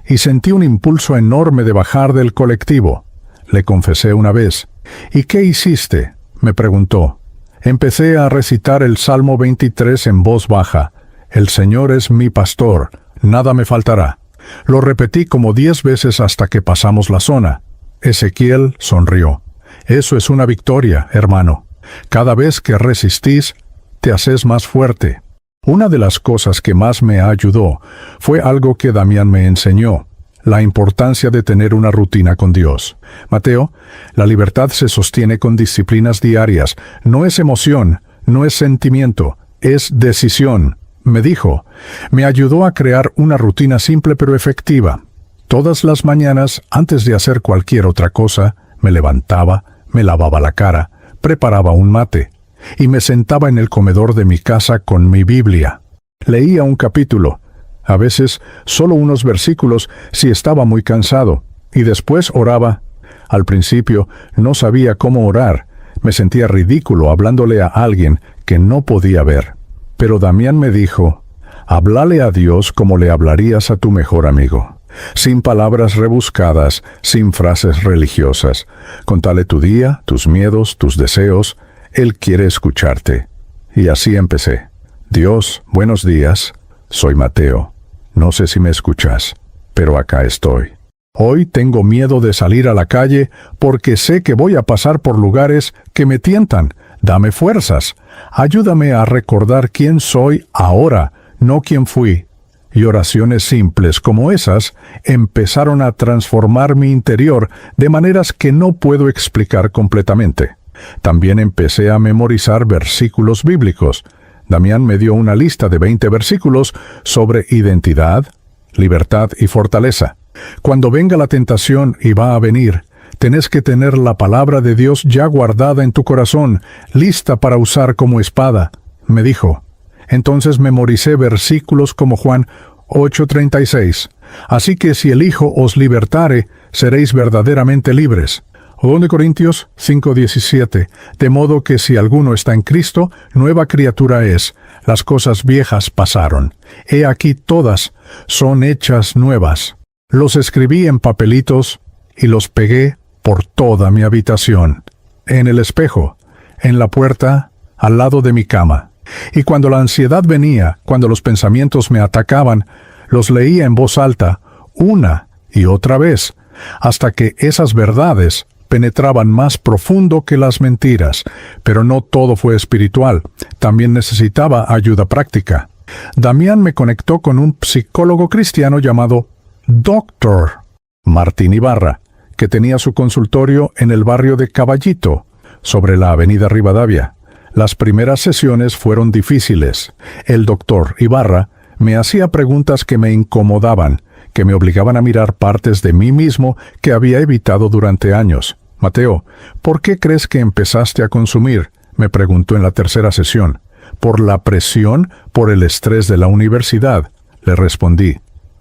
y sentí un impulso enorme de bajar del colectivo. Le confesé una vez. ¿Y qué hiciste?, me preguntó. Empecé a recitar el Salmo 23 en voz baja. El Señor es mi pastor, nada me faltará. Lo repetí como 10 veces hasta que pasamos la zona. Ezequiel sonrió. Eso es una victoria, hermano. Cada vez que resistís, te haces más fuerte. Una de las cosas que más me ayudó fue algo que Damián me enseñó, la importancia de tener una rutina con Dios. Mateo, la libertad se sostiene con disciplinas diarias, no es emoción, no es sentimiento, es decisión, me dijo. Me ayudó a crear una rutina simple pero efectiva. Todas las mañanas, antes de hacer cualquier otra cosa, me levantaba, me lavaba la cara, preparaba un mate, y me sentaba en el comedor de mi casa con mi Biblia. Leía un capítulo, a veces solo unos versículos si estaba muy cansado, y después oraba. Al principio no sabía cómo orar, me sentía ridículo hablándole a alguien que no podía ver. Pero Damián me dijo, háblale a Dios como le hablarías a tu mejor amigo, sin palabras rebuscadas, sin frases religiosas. Contale tu día, tus miedos, tus deseos. Él quiere escucharte. Y así empecé. Dios, buenos días. Soy Mateo. No sé si me escuchas, pero acá estoy. Hoy tengo miedo de salir a la calle porque sé que voy a pasar por lugares que me tientan. Dame fuerzas. Ayúdame a recordar quién soy ahora, no quién fui. Y oraciones simples como esas empezaron a transformar mi interior de maneras que no puedo explicar completamente. También empecé a memorizar versículos bíblicos. Damián me dio una lista de 20 versículos sobre identidad, libertad y fortaleza. Cuando venga la tentación, y va a venir, tenés que tener la palabra de Dios ya guardada en tu corazón, lista para usar como espada, me dijo. Entonces memoricé versículos como Juan 8:36. Así que si el Hijo os libertare, seréis verdaderamente libres. 2 Corintios 5:17. De modo que si alguno está en Cristo, nueva criatura es. Las cosas viejas pasaron. He aquí todas son hechas nuevas. Los escribí en papelitos y los pegué por toda mi habitación. En el espejo, en la puerta, al lado de mi cama. Y cuando la ansiedad venía, cuando los pensamientos me atacaban, los leía en voz alta, una y otra vez, hasta que esas verdades penetraban más profundo que las mentiras. Pero no todo fue espiritual, también necesitaba ayuda práctica. Damián me conectó con un psicólogo cristiano llamado Dr. Martín Ibarra, que tenía su consultorio en el barrio de Caballito, sobre la avenida Rivadavia. Las primeras sesiones fueron difíciles. El doctor Ibarra me hacía preguntas que me incomodaban, que me obligaban a mirar partes de mí mismo que había evitado durante años. Mateo, ¿por qué crees que empezaste a consumir?, me preguntó en la tercera sesión. ¿Por la presión, por el estrés de la universidad?, le respondí.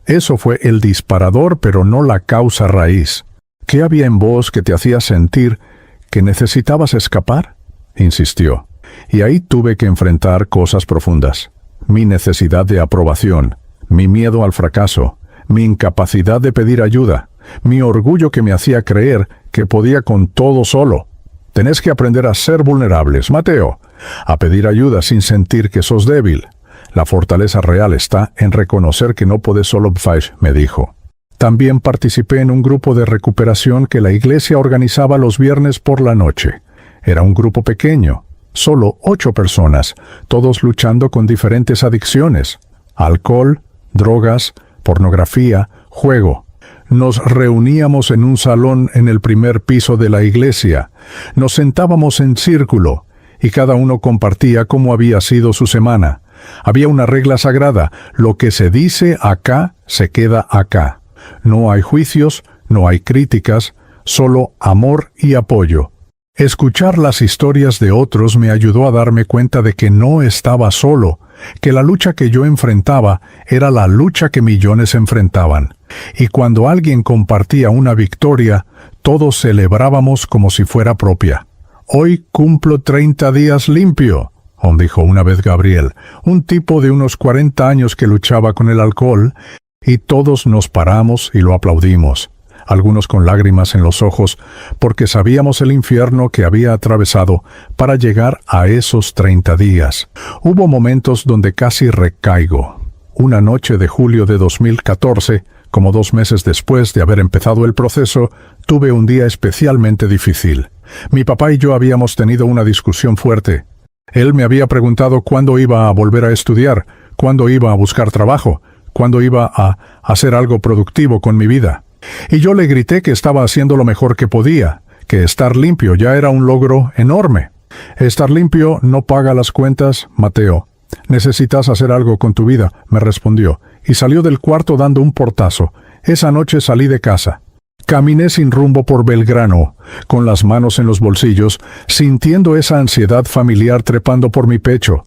Eso fue el disparador, pero no la causa raíz. ¿Qué había en vos que te hacía sentir que necesitabas escapar?, insistió. y ahí tuve que enfrentar cosas profundas. Mi necesidad de aprobación, mi miedo al fracaso, mi incapacidad de pedir ayuda, mi orgullo que me hacía creer que podía con todo solo. Tenés que aprender a ser vulnerables, Mateo, a pedir ayuda sin sentir que sos débil. La fortaleza real está en reconocer que no podés solo, me dijo. También participé en un grupo de recuperación que la iglesia organizaba los viernes por la noche. Era un grupo pequeño, solo 8 personas, todos luchando con diferentes adicciones: alcohol, drogas, pornografía, juego. Nos reuníamos en un salón en el primer piso de la iglesia. Nos sentábamos en círculo y cada uno compartía cómo había sido su semana. Había una regla sagrada: lo que se dice acá se queda acá. No hay juicios, no hay críticas, solo amor y apoyo. Escuchar las historias de otros me ayudó a darme cuenta de que no estaba solo, que la lucha que yo enfrentaba era la lucha que millones enfrentaban. Y cuando alguien compartía una victoria, todos celebrábamos como si fuera propia. «Hoy cumplo 30 días limpio», dijo una vez Gabriel, un tipo de unos 40 años que luchaba con el alcohol, y todos nos paramos y lo aplaudimos, algunos con lágrimas en los ojos, porque sabíamos el infierno que había atravesado para llegar a esos 30 días. Hubo momentos donde casi recaigo. Una noche de julio de 2014, como 2 meses después de haber empezado el proceso, tuve un día especialmente difícil. Mi papá y yo habíamos tenido una discusión fuerte. Él me había preguntado cuándo iba a volver a estudiar, cuándo iba a buscar trabajo, cuándo iba a hacer algo productivo con mi vida. Y yo le grité que estaba haciendo lo mejor que podía, que estar limpio ya era un logro enorme. «Estar limpio no paga las cuentas, Mateo. Necesitas hacer algo con tu vida», me respondió, y salió del cuarto dando un portazo. Esa noche salí de casa. Caminé sin rumbo por Belgrano, con las manos en los bolsillos, sintiendo esa ansiedad familiar trepando por mi pecho.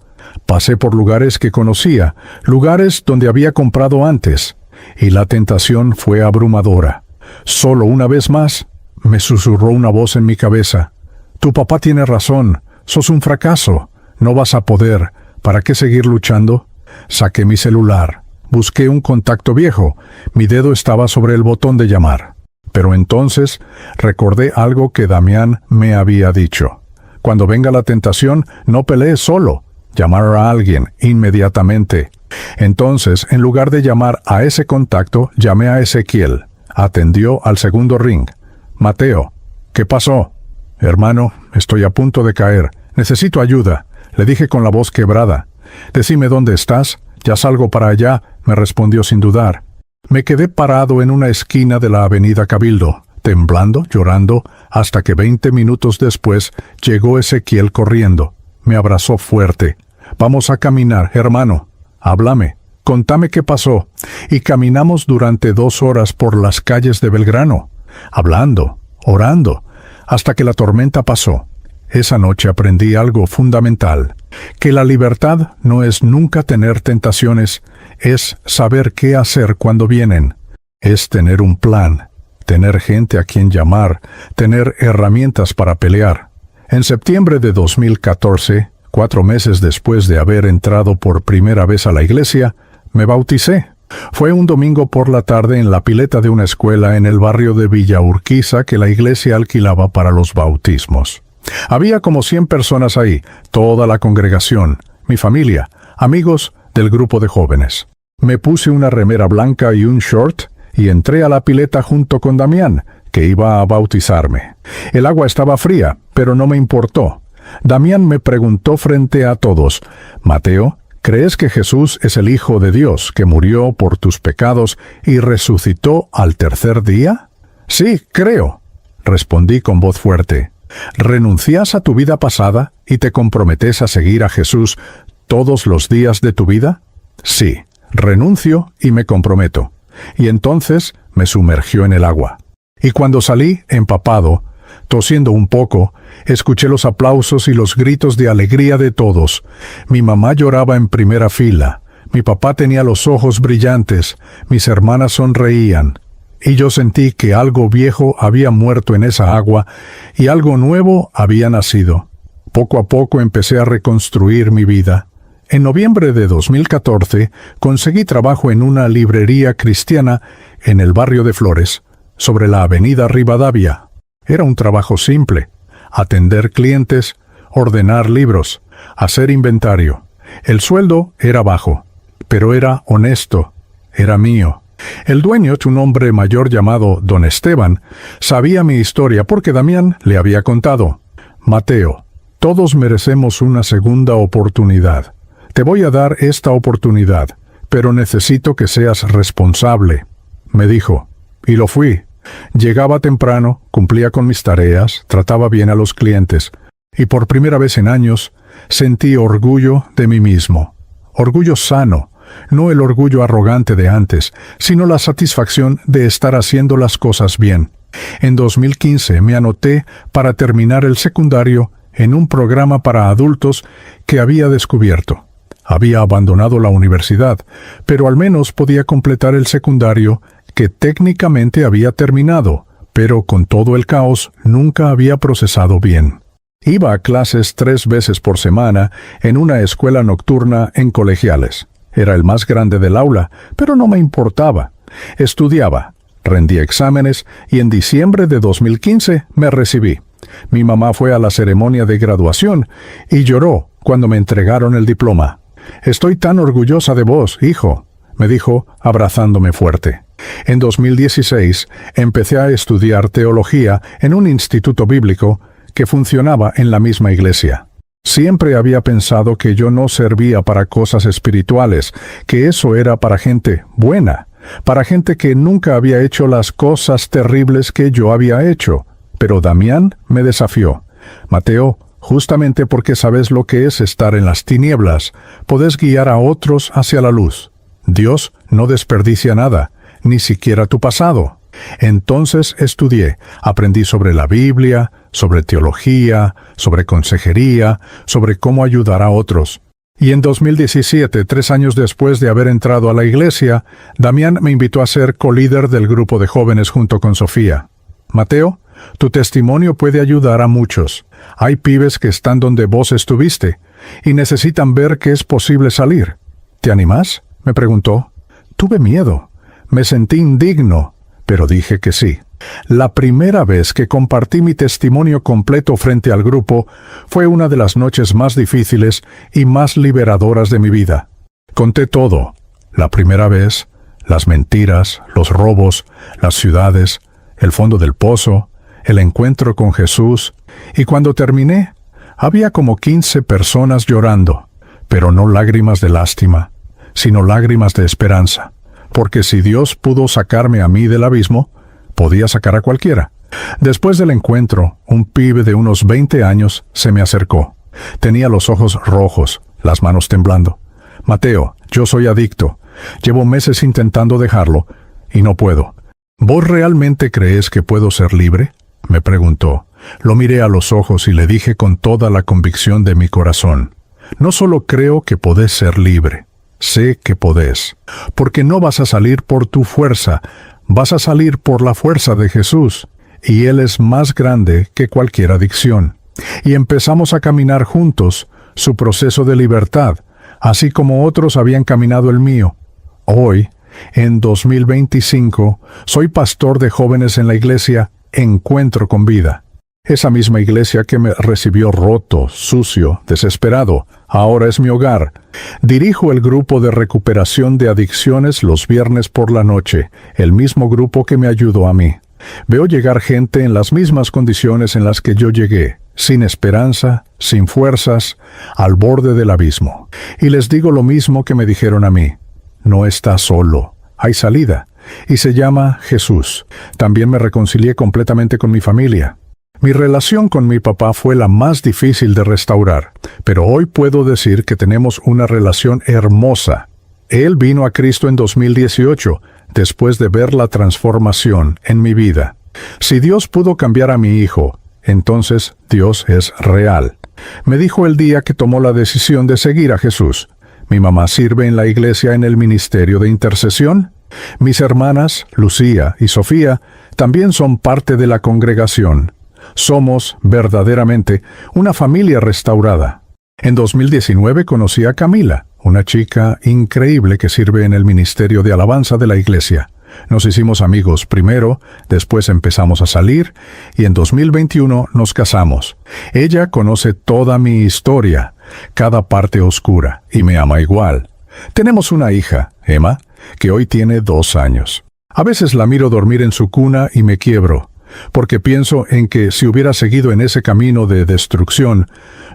Pasé por lugares que conocía, lugares donde había comprado antes, y la tentación fue abrumadora. Solo una vez más, me susurró una voz en mi cabeza: «Tu papá tiene razón, sos un fracaso, no vas a poder, ¿para qué seguir luchando?». Saqué mi celular, busqué un contacto viejo, mi dedo estaba sobre el botón de llamar. Pero entonces recordé algo que Damián me había dicho: «Cuando venga la tentación, no pelees solo, llamar a alguien inmediatamente». Entonces, en lugar de llamar a ese contacto, llamé a Ezequiel. Atendió al segundo ring. «Mateo, ¿qué pasó?». «Hermano, estoy a punto de caer. Necesito ayuda», le dije con la voz quebrada. «Decime dónde estás. Ya salgo para allá», me respondió sin dudar. Me quedé parado en una esquina de la avenida Cabildo, temblando, llorando, hasta que 20 minutos después llegó Ezequiel corriendo. Me abrazó fuerte. «Vamos a caminar, hermano. Háblame, contame qué pasó». Y caminamos durante 2 horas por las calles de Belgrano, hablando, orando, hasta que la tormenta pasó. Esa noche aprendí algo fundamental: que la libertad no es nunca tener tentaciones, es saber qué hacer cuando vienen. Es tener un plan, tener gente a quien llamar, tener herramientas para pelear. En septiembre de 2014, 4 meses después de haber entrado por primera vez a la iglesia, me bauticé. Fue un domingo por la tarde en la pileta de una escuela en el barrio de Villa Urquiza que la iglesia alquilaba para los bautismos. Había como 100 personas ahí, toda la congregación, mi familia, amigos del grupo de jóvenes. Me puse una remera blanca y un short y entré a la pileta junto con Damián, que iba a bautizarme. El agua estaba fría, pero no me importó. Damián me preguntó frente a todos: «Mateo, ¿crees que Jesús es el Hijo de Dios, que murió por tus pecados y resucitó al tercer día?». «Sí, creo», respondí con voz fuerte. «¿Renuncias a tu vida pasada y te comprometes a seguir a Jesús todos los días de tu vida?». «Sí, renuncio y me comprometo». Y entonces me sumergió en el agua. Y cuando salí, empapado, tosiendo un poco, escuché los aplausos y los gritos de alegría de todos. Mi mamá lloraba en primera fila, mi papá tenía los ojos brillantes, mis hermanas sonreían. Y yo sentí que algo viejo había muerto en esa agua y algo nuevo había nacido. Poco a poco empecé a reconstruir mi vida. En noviembre de 2014 conseguí trabajo en una librería cristiana en el barrio de Flores, sobre la avenida Rivadavia. Era un trabajo simple: atender clientes, ordenar libros, hacer inventario. El sueldo era bajo, pero era honesto, era mío. El dueño, un hombre mayor llamado Don Esteban, sabía mi historia porque Damián le había contado. Mateo, todos merecemos una segunda oportunidad. Te voy a dar esta oportunidad, pero necesito que seas responsable, me dijo. Y lo fui. Llegaba temprano, cumplía con mis tareas, trataba bien a los clientes. Y por primera vez en años, sentí orgullo de mí mismo. Orgullo sano, no el orgullo arrogante de antes, sino la satisfacción de estar haciendo las cosas bien. En 2015 me anoté para terminar el secundario en un programa para adultos que había descubierto. Había abandonado la universidad, pero al menos podía completar el secundario que técnicamente había terminado, pero con todo el caos nunca había procesado bien. Iba a clases 3 veces por semana en una escuela nocturna en Colegiales. Era el más grande del aula, pero no me importaba. Estudiaba, rendí exámenes y en diciembre de 2015 me recibí. Mi mamá fue a la ceremonia de graduación y lloró cuando me entregaron el diploma. «Estoy tan orgullosa de vos, hijo», me dijo, abrazándome fuerte. En 2016 empecé a estudiar teología en un instituto bíblico que funcionaba en la misma iglesia. Siempre había pensado que yo no servía para cosas espirituales, que eso era para gente buena, para gente que nunca había hecho las cosas terribles que yo había hecho. Pero Damián me desafió. Mateo, justamente porque sabes lo que es estar en las tinieblas, podés guiar a otros hacia la luz. Dios no desperdicia nada, ni siquiera tu pasado. Entonces estudié, aprendí sobre la Biblia, sobre teología, sobre consejería, sobre cómo ayudar a otros. Y en 2017, 3 años después de haber entrado a la iglesia, Damián me invitó a ser colíder del grupo de jóvenes junto con Sofía. Mateo, tu testimonio puede ayudar a muchos. Hay pibes que están donde vos estuviste y necesitan ver que es posible salir. ¿Te animás?, me preguntó. Tuve miedo. Me sentí indigno, pero dije que sí. La primera vez que compartí mi testimonio completo frente al grupo fue una de las noches más difíciles y más liberadoras de mi vida. Conté todo. La primera vez, las mentiras, los robos, las ciudades, el fondo del pozo, el encuentro con Jesús, y cuando terminé, había como 15 personas llorando, pero no lágrimas de lástima, sino lágrimas de esperanza, porque si Dios pudo sacarme a mí del abismo, podía sacar a cualquiera. Después del encuentro, un pibe de unos 20 años se me acercó. Tenía los ojos rojos, las manos temblando. Mateo, yo soy adicto. Llevo meses intentando dejarlo, y no puedo. ¿Vos realmente crees que puedo ser libre?, me preguntó. Lo miré a los ojos y le dije con toda la convicción de mi corazón. No solo creo que podés ser libre, sé que podés. Porque no vas a salir por tu fuerza, vas a salir por la fuerza de Jesús. Y Él es más grande que cualquier adicción. Y empezamos a caminar juntos su proceso de libertad, así como otros habían caminado el mío. Hoy, en 2025, soy pastor de jóvenes en la iglesia Encuentro con Vida. Esa misma iglesia que me recibió roto, sucio, desesperado, ahora es mi hogar. Dirijo el grupo de recuperación de adicciones los viernes por la noche, el mismo grupo que me ayudó a mí. Veo llegar gente en las mismas condiciones en las que yo llegué, sin esperanza, sin fuerzas, al borde del abismo. Y les digo lo mismo que me dijeron a mí. No estás solo, hay salida, y se llama Jesús. También me reconcilié completamente con mi familia. Mi relación con mi papá fue la más difícil de restaurar, pero hoy puedo decir que tenemos una relación hermosa. Él vino a Cristo en 2018, después de ver la transformación en mi vida. Si Dios pudo cambiar a mi hijo, entonces Dios es real. Me dijo el día que tomó la decisión de seguir a Jesús. Mi mamá sirve en la iglesia en el ministerio de intercesión. Mis hermanas, Lucía y Sofía, también son parte de la congregación. Somos, verdaderamente, una familia restaurada. En 2019 conocí a Camila, una chica increíble que sirve en el ministerio de alabanza de la iglesia. Nos hicimos amigos primero, después empezamos a salir y en 2021 nos casamos. Ella conoce toda mi historia, cada parte oscura, y me ama igual. Tenemos una hija, Emma, que hoy tiene 2 años. A veces la miro dormir en su cuna y me quiebro, porque pienso en que si hubiera seguido en ese camino de destrucción,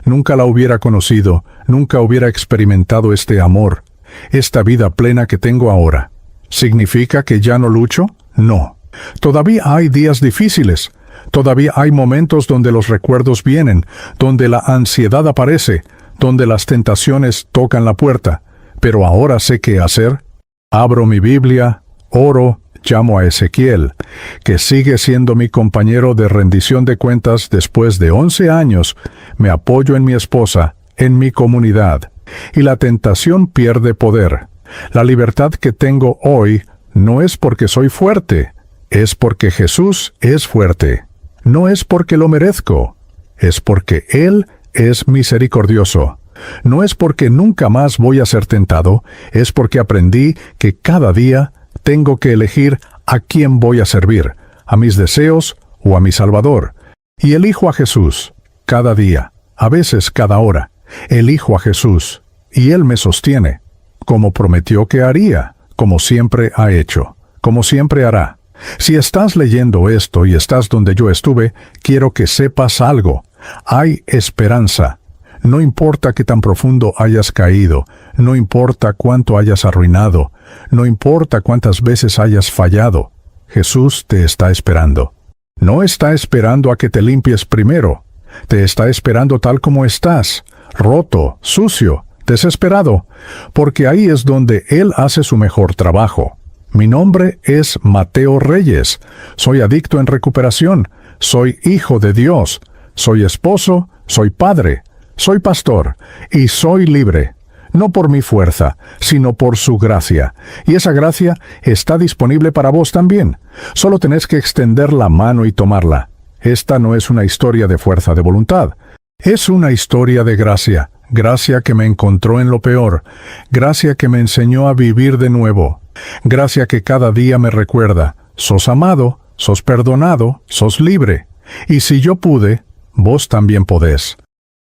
nunca la hubiera conocido, nunca hubiera experimentado este amor, esta vida plena que tengo ahora. ¿Significa que ya no lucho? No. Todavía hay días difíciles. Todavía hay momentos donde los recuerdos vienen, donde la ansiedad aparece, donde las tentaciones tocan la puerta. Pero ahora sé qué hacer. Abro mi Biblia, oro, llamo a Ezequiel, que sigue siendo mi compañero de rendición de cuentas después de 11 años. Me apoyo en mi esposa, en mi comunidad. Y la tentación pierde poder. La libertad que tengo hoy no es porque soy fuerte, es porque Jesús es fuerte. No es porque lo merezco, es porque Él es misericordioso. No es porque nunca más voy a ser tentado, es porque aprendí que cada día tengo que elegir a quién voy a servir, a mis deseos o a mi Salvador. Y elijo a Jesús, cada día, a veces cada hora. Elijo a Jesús, y Él me sostiene. Como prometió que haría, como siempre ha hecho, como siempre hará. Si estás leyendo esto y estás donde yo estuve, quiero que sepas algo. Hay esperanza. No importa qué tan profundo hayas caído, no importa cuánto hayas arruinado, no importa cuántas veces hayas fallado, Jesús te está esperando. No está esperando a que te limpies primero. Te está esperando tal como estás, roto, sucio, desesperado, porque ahí es donde Él hace su mejor trabajo. Mi nombre es Mateo Reyes. Soy adicto en recuperación. Soy hijo de Dios. Soy esposo. Soy padre. Soy pastor. Y soy libre. No por mi fuerza, sino por su gracia. Y esa gracia está disponible para vos también. Solo tenés que extender la mano y tomarla. Esta no es una historia de fuerza de voluntad. Es una historia de gracia. Gracia que me encontró en lo peor, gracia que me enseñó a vivir de nuevo, gracia que cada día me recuerda, sos amado, sos perdonado, sos libre. Y si yo pude, vos también podés.